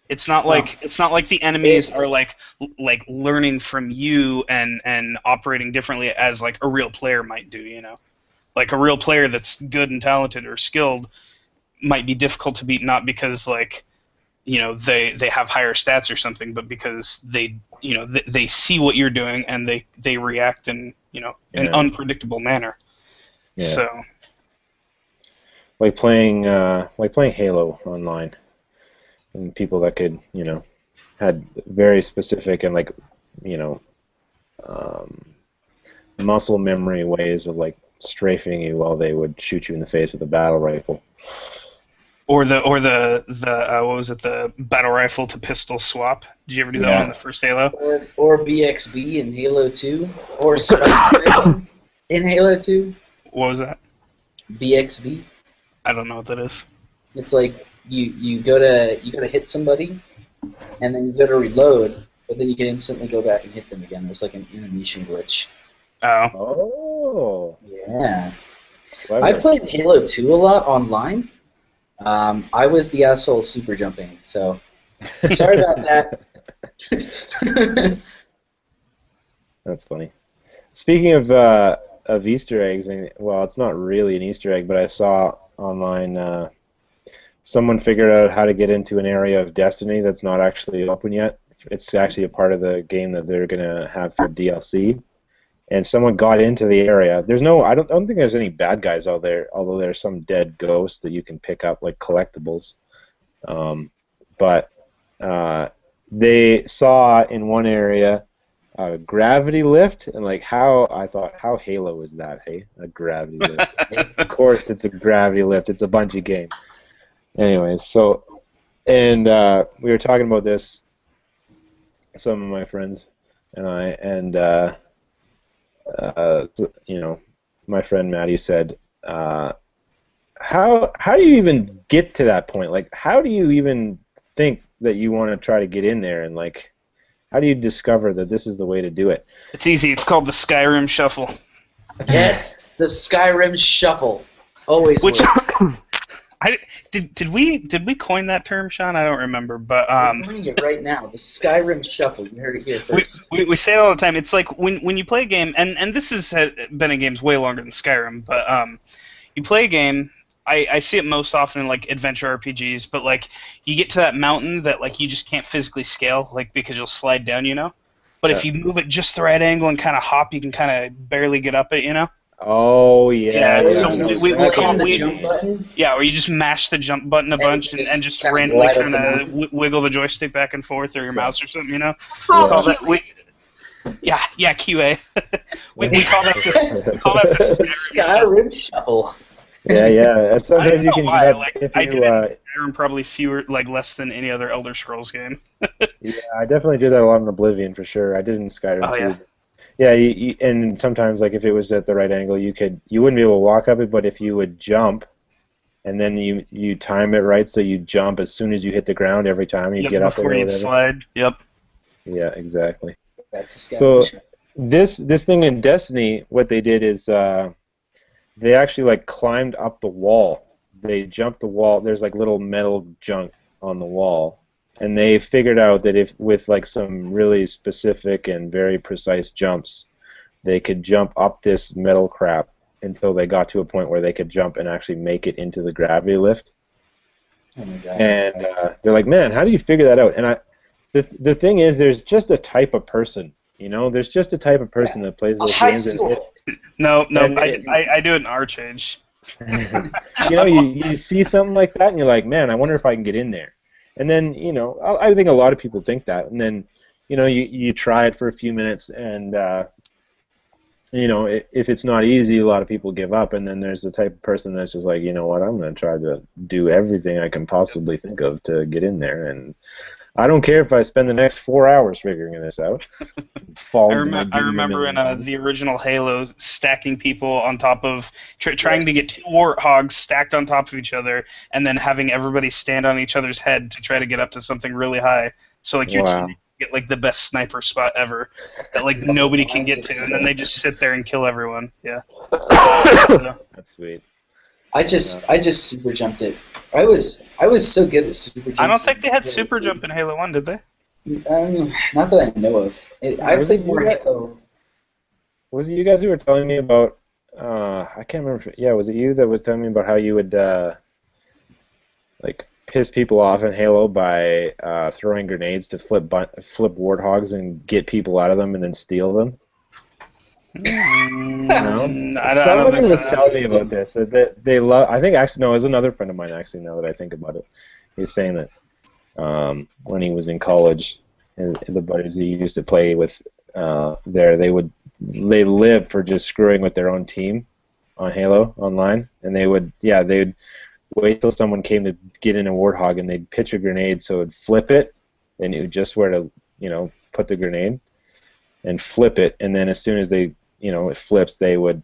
It's not like the enemies are like learning from you and operating differently as like a real player might do. Like a real player that's good and talented or skilled might be difficult to beat, not because like they have higher stats or something, but because they see what you're doing and they react in an unpredictable manner. Yeah. So like playing Halo online, and people that could had very specific and muscle memory ways of like strafing you while they would shoot you in the face with a battle rifle. Or the what was it, the battle rifle to pistol swap? Did you ever do that one in the first Halo? Or BXB in Halo 2, or Spike in Halo 2. What was that? BXB. I don't know what that is. It's like you go to hit somebody, and then you go to reload, but then you can instantly go back and hit them again. It's like an animation glitch. Oh. Yeah. Clever. I played Halo 2 a lot online. I was the asshole super jumping, so sorry about that. That's funny. Speaking of Easter eggs, well, it's not really an Easter egg, but I saw online someone figured out how to get into an area of Destiny that's not actually open yet. It's actually a part of the game that they're gonna have for DLC. And someone got into the area. I don't think there's any bad guys out there, although there's some dead ghosts that you can pick up like collectibles. But they saw in one area a gravity lift, and I thought, how Halo is that? Hey, a gravity lift. Of course, it's a gravity lift. It's a Bungie game. Anyways, and we were talking about this, some of my friends and I, and my friend Maddie said, how do you even get to that point? Like, how do you even think that you want to try to get in there, and like, how do you discover that this is the way to do it? It's easy. It's called the Skyrim Shuffle. Yes, the Skyrim Shuffle. Always. Did we coin that term, Sean? I don't remember, but I'm doing it right now. The Skyrim Shuffle. You heard it here first. We say it all the time. It's like when you play a game, and this has been in games way longer than Skyrim, but you play a game. I see it most often in like adventure RPGs, but like you get to that mountain that like you just can't physically scale, like because you'll slide down, But if you move it just the right angle and kind of hop, you can kind of barely get up it, Oh yeah. So we call the jump button. Yeah, or you just mash the jump button a bunch and just randomly kind of wiggle the joystick back and forth or your mouse or something, We call that QA. we call that the Skyrim Shuffle. Yeah. Sometimes you can. I did it in Skyrim probably less than any other Elder Scrolls game. Yeah, I definitely did that a lot in Oblivion for sure. I did in Skyrim too. Yeah, and sometimes like if it was at the right angle, you wouldn't be able to walk up it, but if you would jump, and then you time it right, so you jump as soon as you hit the ground every time you get up there. Before you slide. Yep. Yeah, exactly. That's a so this thing in Destiny, what they did is they actually like climbed up the wall. They jumped the wall. There's like little metal junk on the wall. And they figured out that if with like some really specific and very precise jumps, they could jump up this metal crap until they got to a point where they could jump and actually make it into the gravity lift. Oh my god. And they're like, man, how do you figure that out? And the thing is, there's just a type of person, you know? There's just a type of person that plays those High games. school. No, And I do it in our change. You know, you see something like that, and you're like, man, I wonder if I can get in there. And then, you know, I think a lot of people think that. And then, you know, you try it for a few minutes, and, you know, if it's not easy, a lot of people give up. And then there's the type of person that's just like, you know what, I'm going to try to do everything I can possibly think of to get in there. And I don't care if I spend the next 4 hours figuring this out. I remember in the original Halo, stacking people on top of, trying to get 2 warthogs stacked on top of each other, and then having everybody stand on each other's head to try to get up to something really high. So like your team get like the best sniper spot ever that like nobody can get to, and then they just sit there and kill everyone. Yeah. That's sweet. I just super jumped it. I was so good at super jumps. I don't think they had super jump in Halo 1, did they? Not that I know of. I played more Halo. Was it you guys who were telling me about? I can't remember. Was it you that was telling me about how you would like piss people off in Halo by throwing grenades to flip warthogs and get people out of them and then steal them? No? Someone was telling me about this. That they love. I think actually no, it was another friend of mine actually. Now that I think about it, he was saying that when he was in college, and the buddies he used to play with they lived for just screwing with their own team on Halo online, and they'd wait till someone came to get in a warthog, and they'd pitch a grenade so it'd flip it, they knew just where to put the grenade and flip it, and then as soon as it flips, they would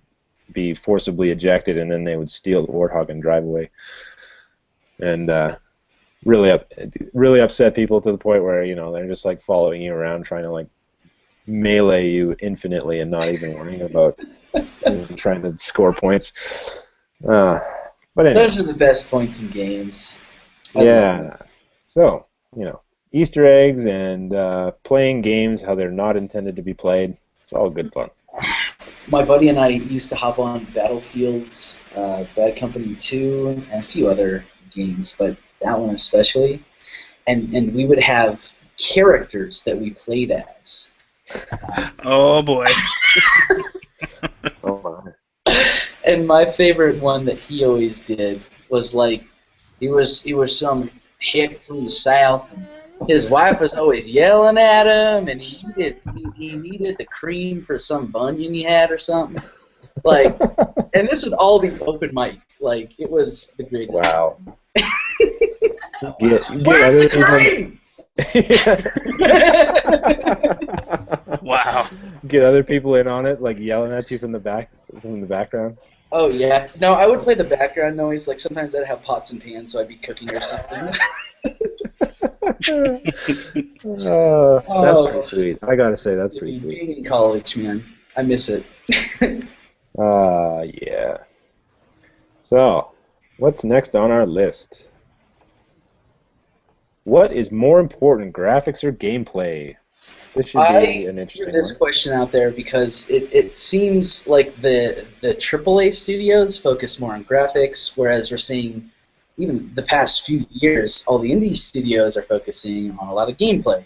be forcibly ejected, and then they would steal the warthog and drive away. And really upset people to the point where they're just like following you around, trying to like melee you infinitely and not even worrying about trying to score points. But anyway. Those are the best points in games. Yeah. So Easter eggs and playing games how they're not intended to be played. It's all good fun. My buddy and I used to hop on Battlefield's Bad Company 2 and a few other games, but that one especially. And we would have characters that we played as. Oh boy. Oh my. And my favorite one that he always did was like he was some hick from the South. And his wife was always yelling at him, and he needed the cream for some bunion he had or something. Like, and this would all be open mic. Like, it was the greatest. Wow. Where's the cream? Wow. Get other people in on it, like yelling at you from the background. Oh yeah. No, I would play the background noise. Like sometimes I'd have pots and pans, so I'd be cooking or something. That's pretty sweet. I gotta say, that's pretty sweet. Being in college, man, I miss it. Yeah. So, what's next on our list? What is more important, graphics or gameplay? This should be an interesting threw this question out there because it seems like the AAA studios focus more on graphics, whereas we're seeing even the past few years, all the indie studios are focusing on a lot of gameplay.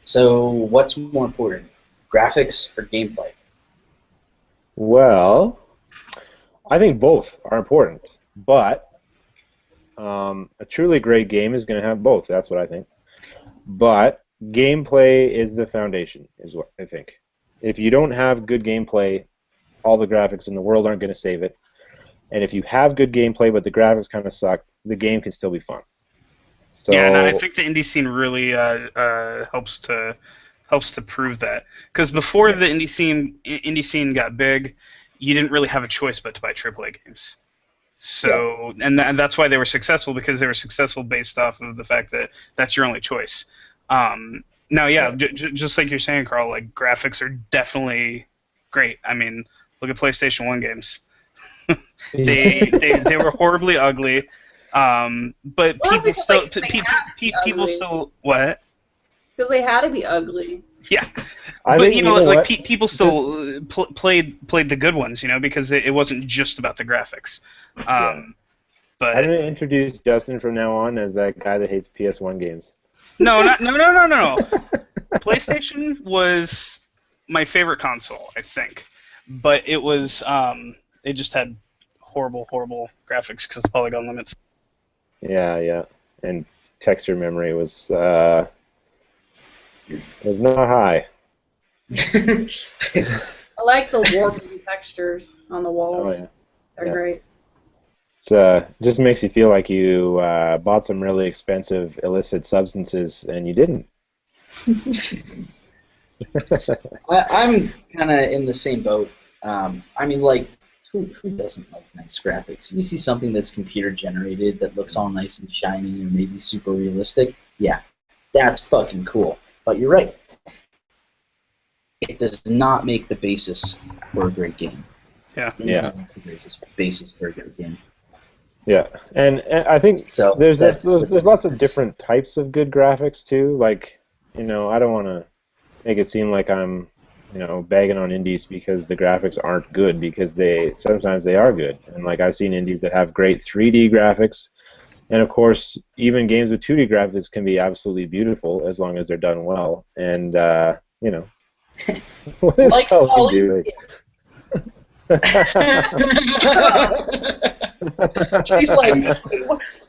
So what's more important, graphics or gameplay? Well, I think both are important, but a truly great game is going to have both. That's what I think. But gameplay is the foundation, is what I think. If you don't have good gameplay, all the graphics in the world aren't going to save it. And if you have good gameplay but the graphics kind of suck, the game can still be fun. So, yeah, and I think the indie scene really helps to prove that. Because before the indie scene got big, you didn't really have a choice but to buy AAA games. So, and that's why they were successful, because they were successful based off of the fact that that's your only choice. Now, just like you're saying, Carl, like graphics are definitely great. I mean, look at PlayStation 1 games. they were horribly ugly, but people still what? Because they had to be ugly. Yeah. I But think, you know, what? like people still played the good ones, you know, because it wasn't just about the graphics. I'm But going to introduce Justin from now on as that guy that hates PS1 games. no. PlayStation was my favorite console, I think, but it was it just had horrible graphics because of polygon limits. Yeah. And texture memory was not high. I like the warping textures on the walls. Oh yeah. They're Yeah. great. It's just makes you feel like you bought some really expensive illicit substances and you didn't. I'm kind of in the same boat. I mean, like, who doesn't like nice graphics? You see something that's computer generated that looks all nice and shiny and maybe super realistic. Yeah, that's fucking cool. But you're right. It does not make the basis for a great game. Yeah. Yeah. It makes the basis for a great game. Yeah, and I think So there's that's lots of different types of good graphics too. Like, I don't want to make it seem like I'm, bagging on indies because the graphics aren't good, because sometimes they are good. And like I've seen indies that have great 3D graphics, and of course even games with 2D graphics can be absolutely beautiful as long as they're done well. And what is Like Colleen doing? She's like,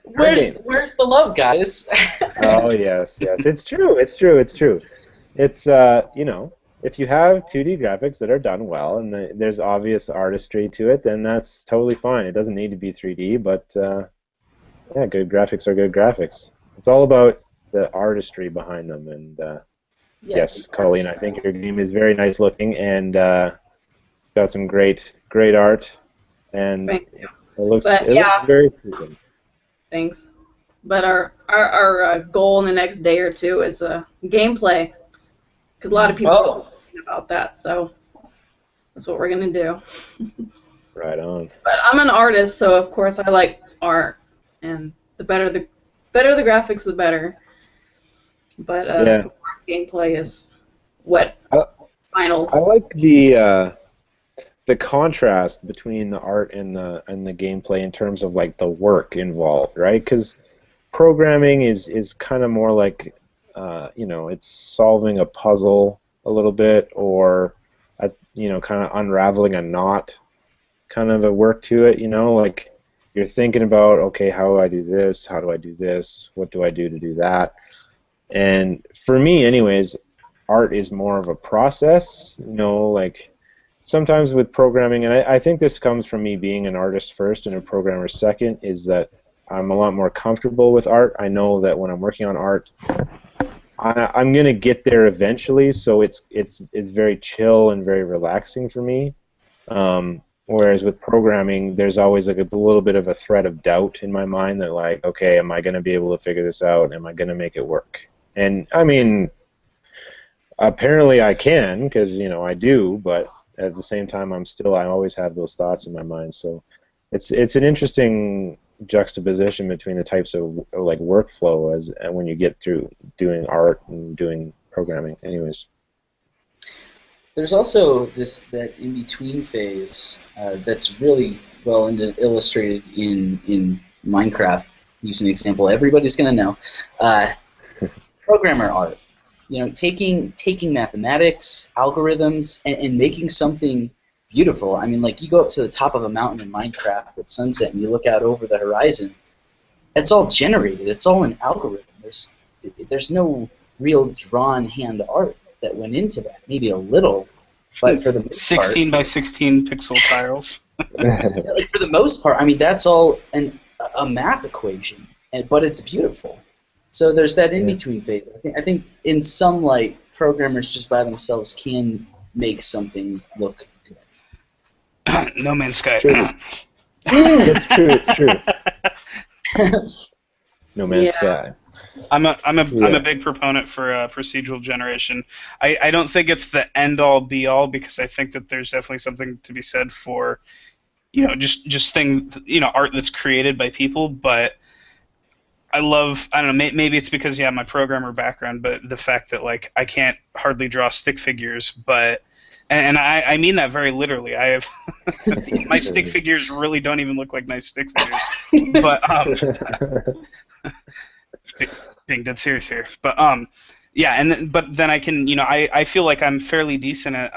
where's the love, guys? Oh yes, it's true. It's if you have 2D graphics that are done well and there's obvious artistry to it, then that's totally fine. It doesn't need to be 3D, but good graphics are good graphics. It's all about the artistry behind them. And yes, Colleen, I think your game is very nice looking, and it's got some great art, and Thank you. it looks yeah. very pleasing. Thanks. But our goal in the next day or two is gameplay, because a lot of people are thinking about that. So that's what we're gonna do. Right on. But I'm an artist, so of course I like art, and the better the graphics, the better. But gameplay is what final. I like the contrast between the art and the gameplay in terms of like the work involved, right? Because programming is kind of more like it's solving a puzzle a little bit, or kind of unraveling a knot, kind of a work to it. Like you're thinking about, okay, how do I do this? How do I do this? What do I do to do that? And for me, anyways, art is more of a process. Like sometimes with programming, and I think this comes from me being an artist first and a programmer second, is that I'm a lot more comfortable with art. I know that when I'm working on art, I'm gonna get there eventually. So it's very chill and very relaxing for me. Whereas with programming, there's always like a little bit of a thread of doubt in my mind that like, okay, am I gonna be able to figure this out? Am I gonna make it work? And I mean, apparently I can, because I do, but at the same time, I always have those thoughts in my mind. So it's an interesting juxtaposition between the types of like workflow as when you get through doing art and doing programming. Anyways, there's also that in between phase that's really well illustrated in Minecraft. Use an example everybody's gonna know. Programmer art. Taking mathematics, algorithms, and making something beautiful. I mean, like, you go up to the top of a mountain in Minecraft at sunset and you look out over the horizon. It's all generated. It's all an algorithm. There's no real drawn hand art that went into that. Maybe a little, but for the most 16 by 16 pixel tiles. Like, for the most part, I mean, that's all a math equation, but it's beautiful. So there's that in-between phase. I think in some light, programmers just by themselves can make something look good. No Man's Sky. It's true. It's true. No Man's Sky. I'm a big proponent for procedural generation. I don't think it's the end all be all, because I think that there's definitely something to be said for just art that's created by people, but I love, I don't know, maybe it's because, yeah, my programmer background, but the fact that, like, I can't hardly draw stick figures, but, and I mean that very literally. I have, my stick figures really don't even look like nice stick figures. But, being dead serious here. But, yeah, but then I can, I feel like I'm fairly decent at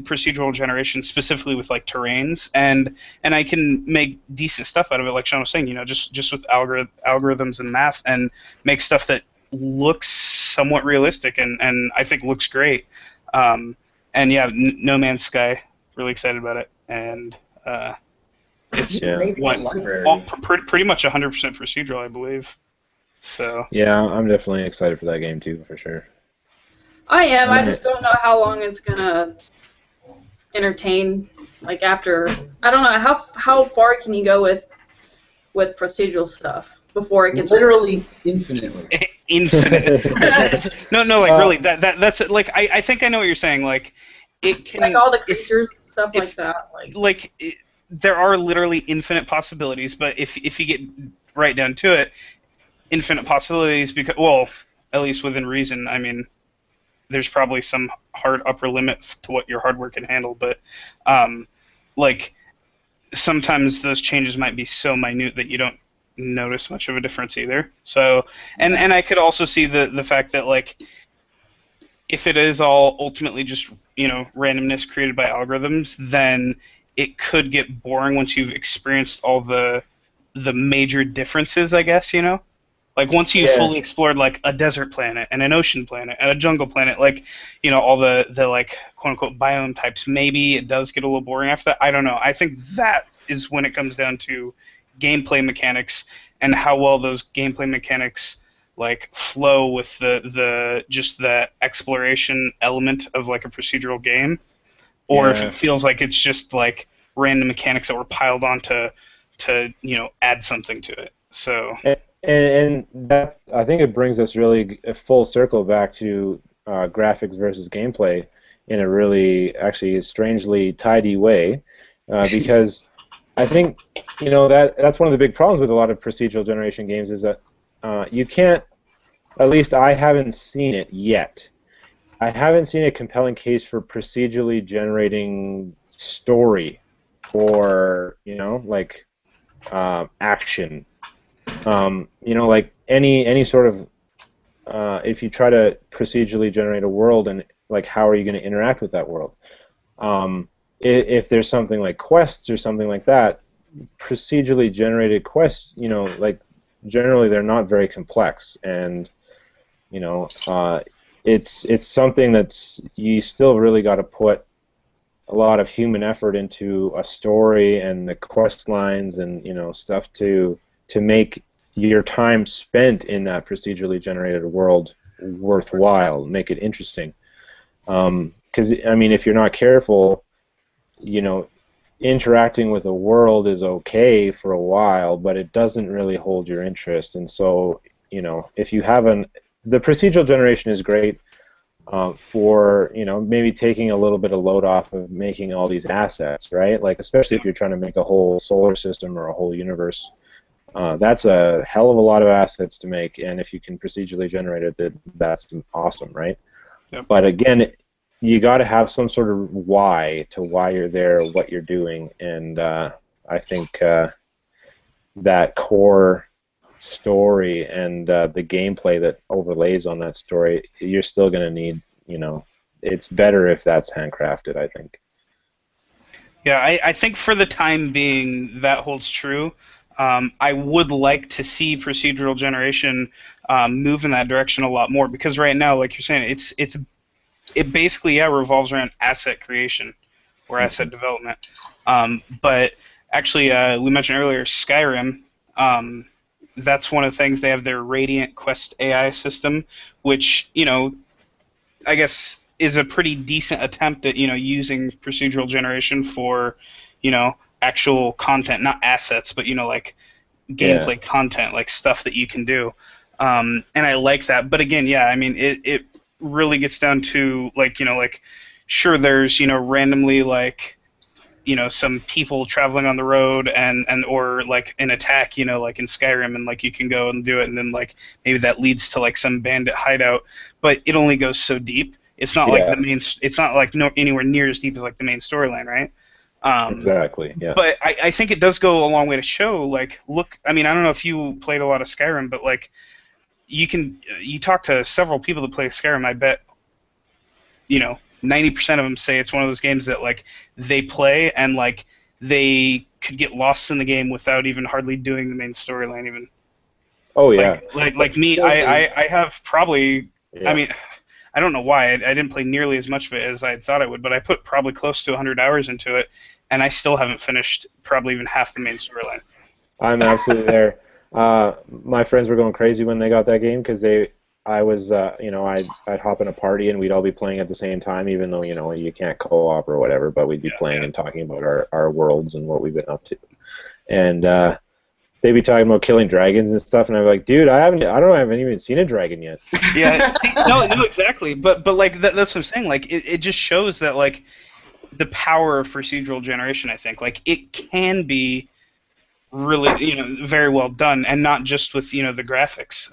procedural generation, specifically with like terrains, and I can make decent stuff out of it, like Sean was saying, just with algorithms and math, and make stuff that looks somewhat realistic, and I think looks great. And yeah, No Man's Sky, really excited about it, and it's pretty much 100% procedural, I believe. So yeah, I'm definitely excited for that game too, for sure. I am. I just don't know how long it's gonna entertain. Like after, I don't know how far can you go with procedural stuff before it gets literally infinitely. Infinite. No, like really. That's like I think I know what you're saying. Like it can. Like all the creatures, stuff like that. There are literally infinite possibilities, but if you get right down to it, infinite possibilities, because, well, at least within reason. I mean, there's probably some hard upper limit to what your hardware can handle, but like sometimes those changes might be so minute that you don't notice much of a difference either. So, and I could also see the fact that, like, if it is all ultimately just randomness created by algorithms, then it could get boring once you've experienced all the major differences, I guess, Like once you've fully explored like a desert planet and an ocean planet and a jungle planet, like all the like quote unquote biome types, maybe it does get a little boring after that. I don't know. I think that is when it comes down to gameplay mechanics and how well those gameplay mechanics like flow with the just the exploration element of like a procedural game, or if it feels like it's just like random mechanics that were piled on to add something to it. So. And that's, I think it brings us really a full circle back to graphics versus gameplay in a really, actually, strangely tidy way, because I think that's one of the big problems with a lot of procedural generation games is that you can't, at least I haven't seen it yet. I haven't seen a compelling case for procedurally generating story or like action. Like any sort of if you try to procedurally generate a world, and like how are you going to interact with that world? If there's something like quests or something like that, procedurally generated quests, like generally they're not very complex, and it's something that's, you still really got to put a lot of human effort into a story and the quest lines and stuff to make your time spent in that procedurally generated world worthwhile, make it interesting. Because I mean, if you're not careful, interacting with a world is okay for a while, but it doesn't really hold your interest. And so, if you have the procedural generation is great for maybe taking a little bit of load off of making all these assets, right? Like especially if you're trying to make a whole solar system or a whole universe. That's a hell of a lot of assets to make, and if you can procedurally generate it, that's awesome, right? Yep. But again, you got to have some sort of why you're there, what you're doing, and I think that core story and the gameplay that overlays on that story, you're still going to need, it's better if that's handcrafted, I think. Yeah, I think for the time being that holds true. I would like to see procedural generation move in that direction a lot more, because right now, like you're saying, it basically revolves around asset creation or asset development. But actually, we mentioned earlier Skyrim. That's one of the things. They have their Radiant Quest AI system, which I guess is a pretty decent attempt at using procedural generation for actual content, not assets, but like gameplay content, like stuff that you can do, and I like that. But again, I mean, it really gets down to like like sure, there's randomly like some people traveling on the road and or like an attack, like in Skyrim, and like you can go and do it, and then like maybe that leads to like some bandit hideout, but it only goes so deep. It's not like the main. It's not like anywhere near as deep as like the main storyline, right? Exactly. Yeah. But I think it does go a long way to show, like, look. I mean, I don't know if you played a lot of Skyrim, but like, you talk to several people that play Skyrim. I bet, 90% of them say it's one of those games that like they play and like they could get lost in the game without even hardly doing the main storyline even. Oh yeah. Like me, I have probably. Yeah. I mean, I don't know why I didn't play nearly as much of it as I thought I would, but I put probably close to 100 hours into it, and I still haven't finished probably even half the main storyline. I'm absolutely there. My friends were going crazy when they got that game because I'd hop in a party and we'd all be playing at the same time, even though you can't co-op or whatever, but we'd be playing and talking about our worlds and what we've been up to, and they'd be talking about killing dragons and stuff, and I'm like, dude, I haven't even seen a dragon yet. Yeah, no, exactly, but like that's what I'm saying. Like it just shows that like the power of procedural generation. I think like it can be really very well done, and not just with the graphics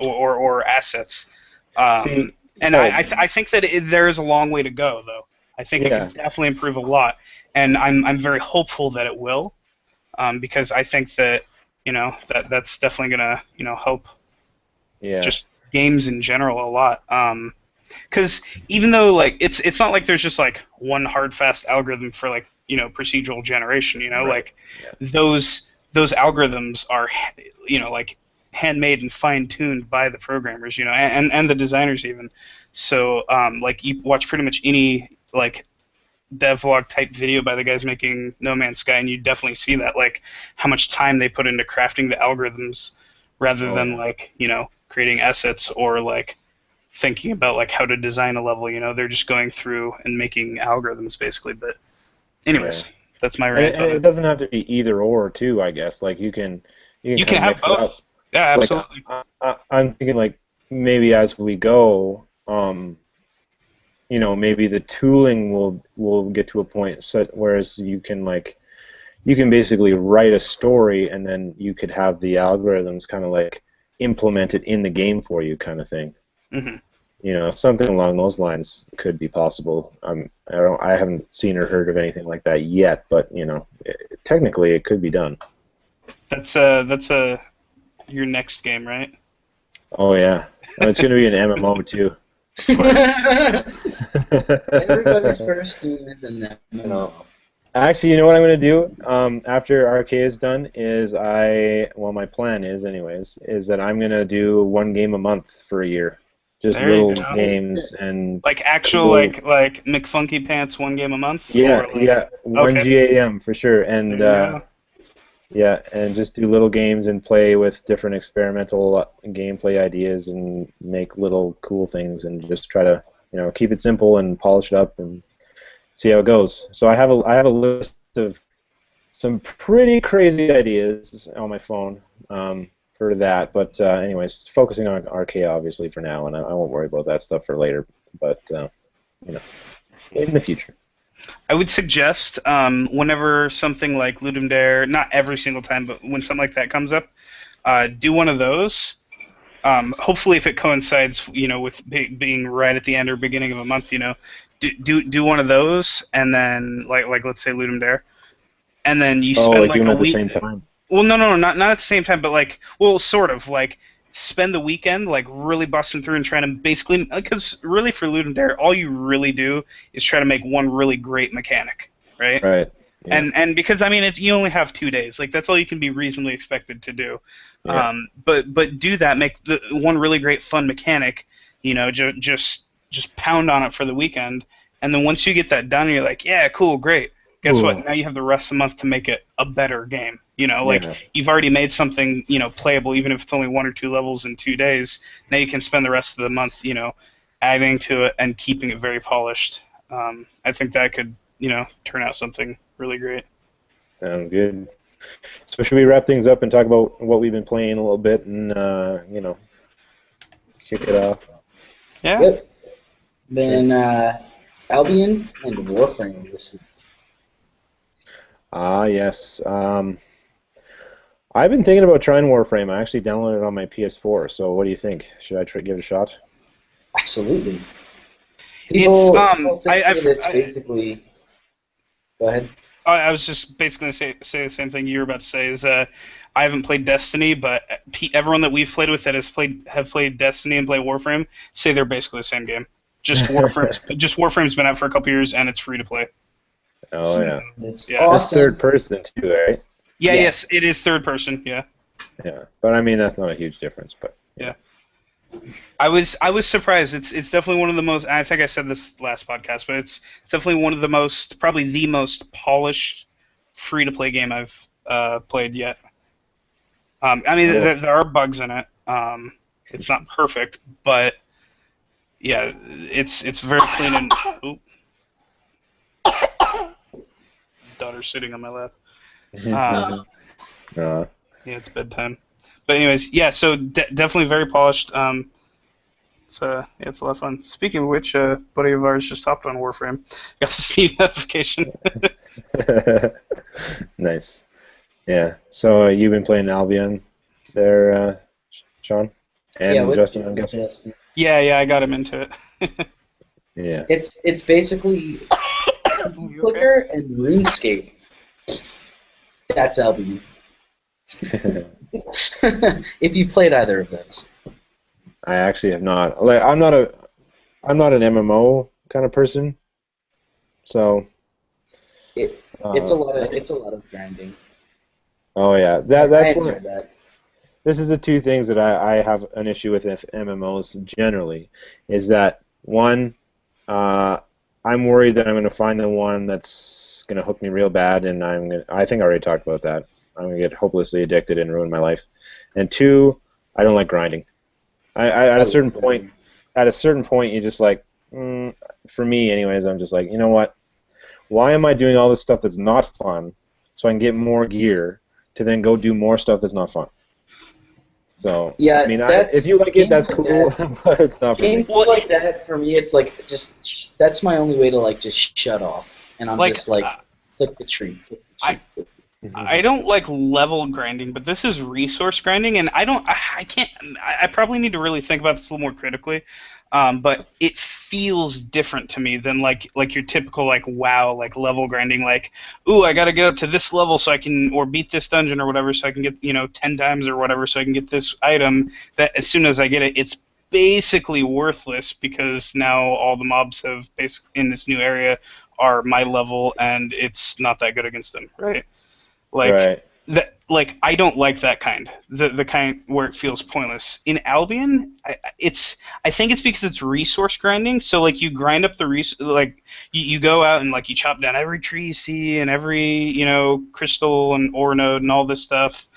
or assets. And I think that there is a long way to go, though. I think it can definitely improve a lot, and I'm very hopeful that it will, because I think that that's definitely gonna help just games in general a lot. Because even though like it's not like there's just like one hard fast algorithm for like procedural generation, like those algorithms are like handmade and fine tuned by the programmers, and the designers even. So like you watch pretty much any like devlog type video by the guys making No Man's Sky, and you definitely see that like how much time they put into crafting the algorithms rather than like creating assets or like thinking about like how to design a level. They're just going through and making algorithms basically. But anyways, that's my rant. And it doesn't have to be either or too, I guess. Like you can have both. Yeah, absolutely. Like, I'm thinking like maybe as we go, maybe the tooling will get to a point whereas you can basically write a story and then you could have the algorithms kind of like implement it in the game for you, kind of thing. Mm-hmm. Something along those lines could be possible. I haven't seen or heard of anything like that yet, but technically it could be done. That's your next game, right? Oh yeah, it's going to be an MMO too. Everybody's first game is an MMO. Actually, you know what I'm going to do after RK is done is my plan is anyways, is that I'm going to do one game a month for a year. Just little games and like actual like McFunky Pants one game a month. Yeah, one GAM for sure, and and just do little games and play with different experimental gameplay ideas and make little cool things and just try to keep it simple and polish it up and see how it goes. So I have a list of some pretty crazy ideas on my phone. For that, but anyways, focusing on RK obviously for now, and I won't worry about that stuff for later, but in the future. I would suggest whenever something like Ludum Dare, not every single time, but when something like that comes up, do one of those. Hopefully, if it coincides, with being right at the end or beginning of a month, do one of those, and then like let's say Ludum Dare, and then you spend like a week. At the same time. Well, no, not at the same time, but sort of spend the weekend really busting through and trying to basically, because really for Ludum Dare, all you really do is try to make one really great mechanic, right? Right. Yeah. And because you only have 2 days, that's all you can be reasonably expected to do. Yeah. But do that, make the one really great fun mechanic, just pound on it for the weekend, and then once you get that done, you're like, yeah, cool, great. Guess what? Now you have the rest of the month to make it a better game. You've already made something, playable, even if it's only 1 or 2 levels in 2 days. Now you can spend the rest of the month, adding to it and keeping it very polished. I think that could, turn out something really great. Sounds good. So should we wrap things up and talk about what we've been playing a little bit and, kick it off? Yeah. Yep. Been Albion and Warframe this week. Ah, yes. I've been thinking about trying Warframe. I actually downloaded it on my PS4. So what do you think? Should I give it a shot? Absolutely. It's People think I've that it's basically. Go ahead. I was just basically going to say the same thing you were about to say. Is I haven't played Destiny, but everyone that we've played with that have played Destiny and play Warframe say they're basically the same game. Just Warframe's been out for a couple years and it's free to play. Oh So, yeah. It's Yeah. It's awesome. third person too, right? Yeah, Yeah. yes, it is third person. Yeah. Yeah. But I mean, that's not a huge difference. But I was surprised. It's definitely one of the most. I think I said this last podcast, but it's definitely one of the most, probably the most polished free to play game I've played yet. I mean, Cool. there are bugs in it. It's not perfect, but yeah, it's very clean and. Oop. Daughter's sitting on my lap. uh, Yeah, it's bedtime. But anyways, yeah, so definitely very polished. So yeah, it's a lot of fun. Speaking of which, a buddy of ours just hopped on Warframe. Got the Steam notification. nice. Yeah. So you've been playing Albion there, Sean? And Yeah, with Justin, I'm guessing? Justin. Yeah, I got him into it. Yeah. It's basically Clicker and RuneScape. That's Albion. If you played either of those. I actually have not. Like, I'm not an MMO kind of person. So. It's a lot of grinding. Oh yeah, I that's enjoy one. that. This is the two things that I have an issue with MMOs generally, is that one, I'm worried that I'm going to find the one that's going to hook me real bad, and I think I already talked about that. I'm going to get hopelessly addicted and ruin my life. And two, I don't like grinding. At a certain point, you're just like, for me anyways, I'm just like, you know what? Why am I doing all this stuff that's not fun so I can get more gear to then go do more stuff that's not fun? So, Yeah, I mean, if you like it, that's cool, but it's not for me. Games like that, for me, it's like just that's my only way to like just shut off, and I'm just like click the tree. I don't like level grinding, but this is resource grinding, and I probably need to really think about this a little more critically. But it feels different to me than like your typical like WoW like level grinding, like, ooh, I gotta get up to this level so I can, or beat this dungeon or whatever so I can get 10 times or whatever so I can get this item that as soon as I get it, it's basically worthless because now all the mobs have in this new area are my level and it's not that good against them, right? Like Right. that, like I don't like that kind. The kind where it feels pointless. In Albion, I think it's because it's resource grinding. So like you grind up like you go out and like you chop down every tree you see and every crystal and ore node and all this stuff,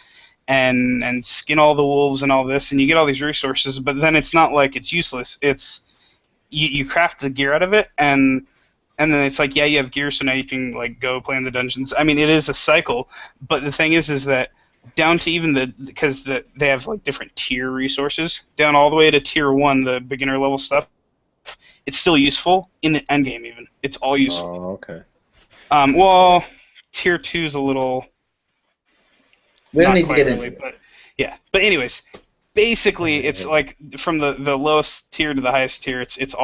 and skin all the wolves and all this, and you get all these resources. But then it's not like it's useless. It's you craft the gear out of it and then it's like, yeah, you have gear, so now you can like go play in the dungeons. I mean, it is a cycle, but the thing is that down to even because they have like different tier resources, down all the way to tier 1, the beginner level stuff, it's still useful in the end game even. It's all useful. Oh, okay. Well, tier 2 is a little. We don't not need to quite get really, into it. but yeah. But anyways, basically, it's like from the lowest tier to the highest tier, it's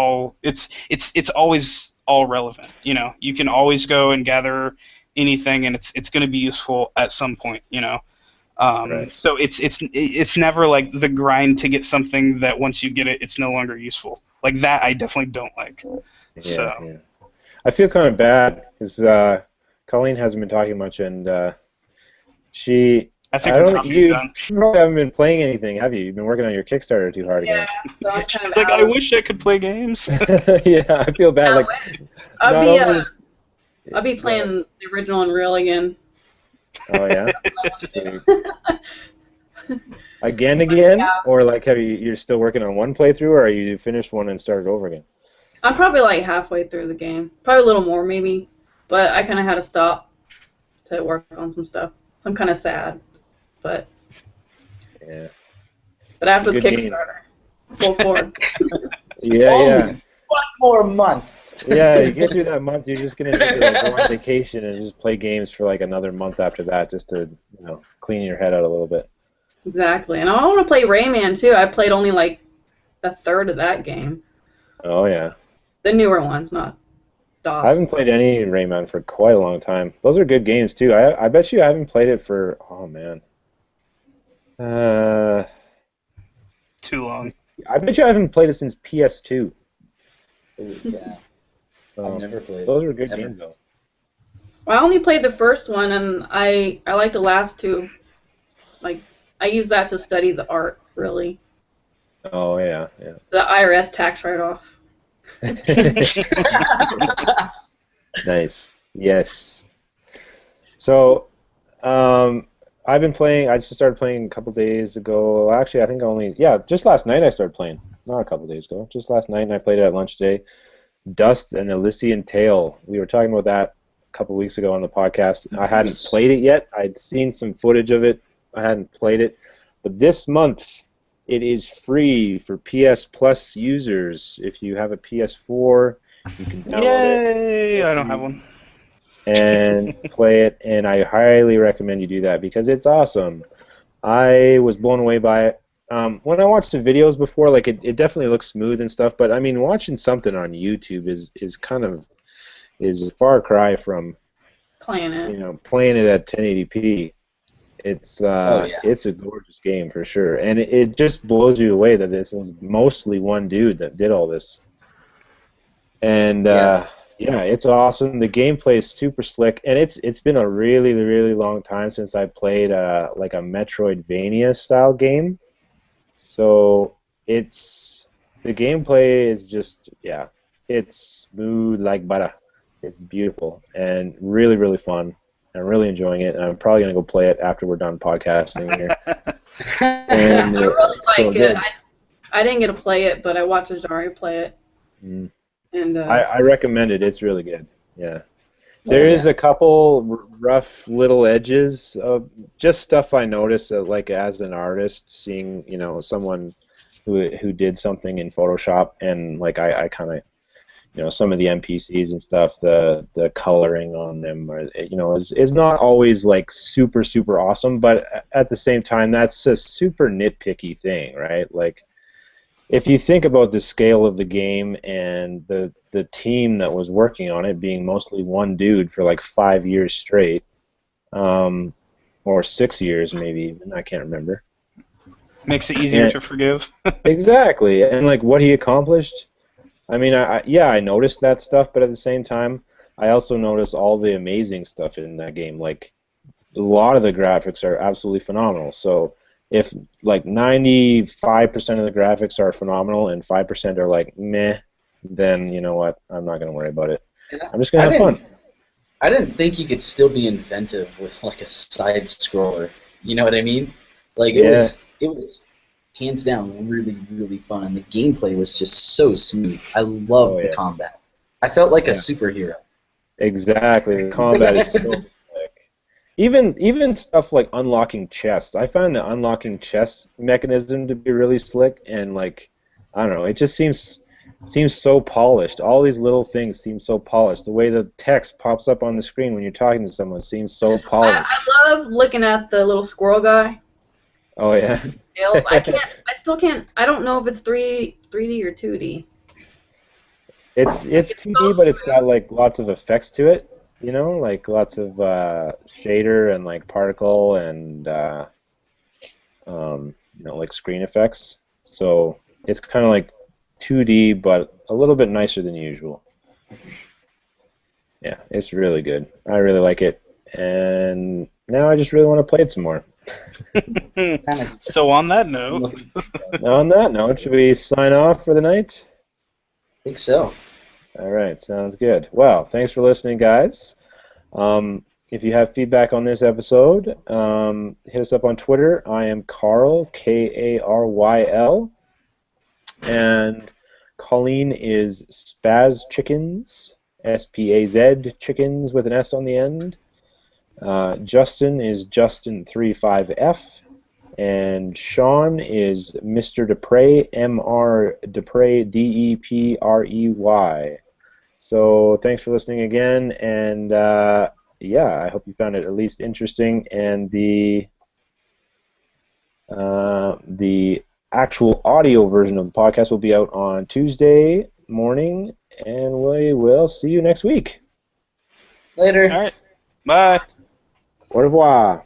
always all relevant. You can always go and gather anything, and it's going to be useful at some point. Right. So it's never like the grind to get something that once you get it, it's no longer useful. Like that, I definitely don't like. Yeah, So yeah. I feel kind of bad because Colleen hasn't been talking much, and she. I think I her don't. coffee's done. You probably haven't been playing anything, have you? You've been working on your Kickstarter too hard Yeah, again. so I'm kind of Like out. I wish I could play games. Yeah, I feel bad. Like, I'll not be only is- I'll be playing the original Unreal again. Oh yeah. So- Again, Yeah. or like you're still working on one playthrough, or are you finished one and started over again? I'm probably like halfway through the game, probably a little more maybe, but I kind of had to stop to work on some stuff. I'm kind of sad, but Yeah. after the Good game. Kickstarter, full force. Yeah, yeah. Only one more month. Yeah, you get through that month, you're just gonna need to like go on vacation and just play games for like another month after that, just to clean your head out a little bit. Exactly. And I want to play Rayman too. I played only like a third of that game. Oh yeah. The newer ones, not DOS. I haven't played any Rayman for quite a long time. Those are good games too. I bet you I haven't played it for man. Too long. I bet you I haven't played it since PS2. Yeah. So, I've never played. those are good Ever. games though. Well, I only played the first one, and I like the last two. Like, I use that to study the art, really. Oh yeah, yeah. The IRS tax write-off. Nice. Yes. So, I've been playing. I just started playing a couple days ago. Actually, I think just last night I started playing. Not a couple days ago. Just last night, and I played it at lunch today. Dust and Elysian Tale. We were talking about that a couple weeks ago on the podcast. I hadn't played it yet. I'd seen some footage of it. I hadn't played it. But this month, it is free for PS Plus users. If you have a PS4, you can download it. Yay! I don't have one. And play it, and I highly recommend you do that because it's awesome. I was blown away by it. When I watched the videos before, like it definitely looks smooth and stuff, but I mean, watching something on YouTube is a far cry from Playing it. Playing it at 1080p. It's it's a gorgeous game for sure, and it just blows you away that this was mostly one dude that did all this. And yeah, it's awesome. The gameplay is super slick, and it's been a really, really long time since I played like a Metroidvania style game. So the gameplay is just it's smooth like butter. It's beautiful and really, really fun. I'm really enjoying it, and I'm probably gonna go play it after we're done podcasting here. And I really so like it. I didn't get to play it, but I watched Ajari play it. Mm. And I recommend it. It's really good. Yeah. There is a couple rough little edges of just stuff I noticed, like as an artist, seeing someone who did something in Photoshop, and like I kind of some of the NPCs and stuff, the coloring on them is not always like super awesome, but at the same time that's a super nitpicky thing, right? Like if you think about the scale of the game and the team that was working on it being mostly one dude for like 5 years straight, or 6 years maybe even, I can't remember. Makes it easier to forgive. Exactly, and like what he accomplished. I mean, I noticed that stuff, but at the same time, I also noticed all the amazing stuff in that game. Like a lot of the graphics are absolutely phenomenal. So if like 95% of the graphics are phenomenal and 5% are like meh, then you know what? I'm not going to worry about it. I'm just going to have fun. I didn't think you could still be inventive with like a side scroller. You know what I mean? Like it was hands down really, really fun, and the gameplay was just so smooth. I loved the combat. I felt like a superhero. Exactly. The combat is so slick. Even stuff like unlocking chests. I find the unlocking chest mechanism to be really slick, and like I don't know, it just seems so polished. All these little things seem so polished. The way the text pops up on the screen when you're talking to someone seems so polished. I love looking at the little squirrel guy. Oh yeah. I still can't. I don't know if it's 3D or 2D. It's 2D, but it's got like lots of effects to it. Like lots of shader and like particle and like screen effects. So it's kind of like 2D, but a little bit nicer than usual. Yeah, it's really good. I really like it, and now I just really want to play it some more. So on that note, should we sign off for the night? I think so. All right, sounds good. Well, thanks for listening, guys. If you have feedback on this episode, hit us up on Twitter. I am Carl, Karyl, and Colleen is Spaz Chickens, SPAZ Chickens with an S on the end. Justin is Justin35F, and Sean is Mr. Dupre, Mr. Dupre, Deprey. So thanks for listening again, and yeah, I hope you found it at least interesting. And the actual audio version of the podcast will be out on Tuesday morning, and we will see you next week. Later. All right. Bye. Au revoir.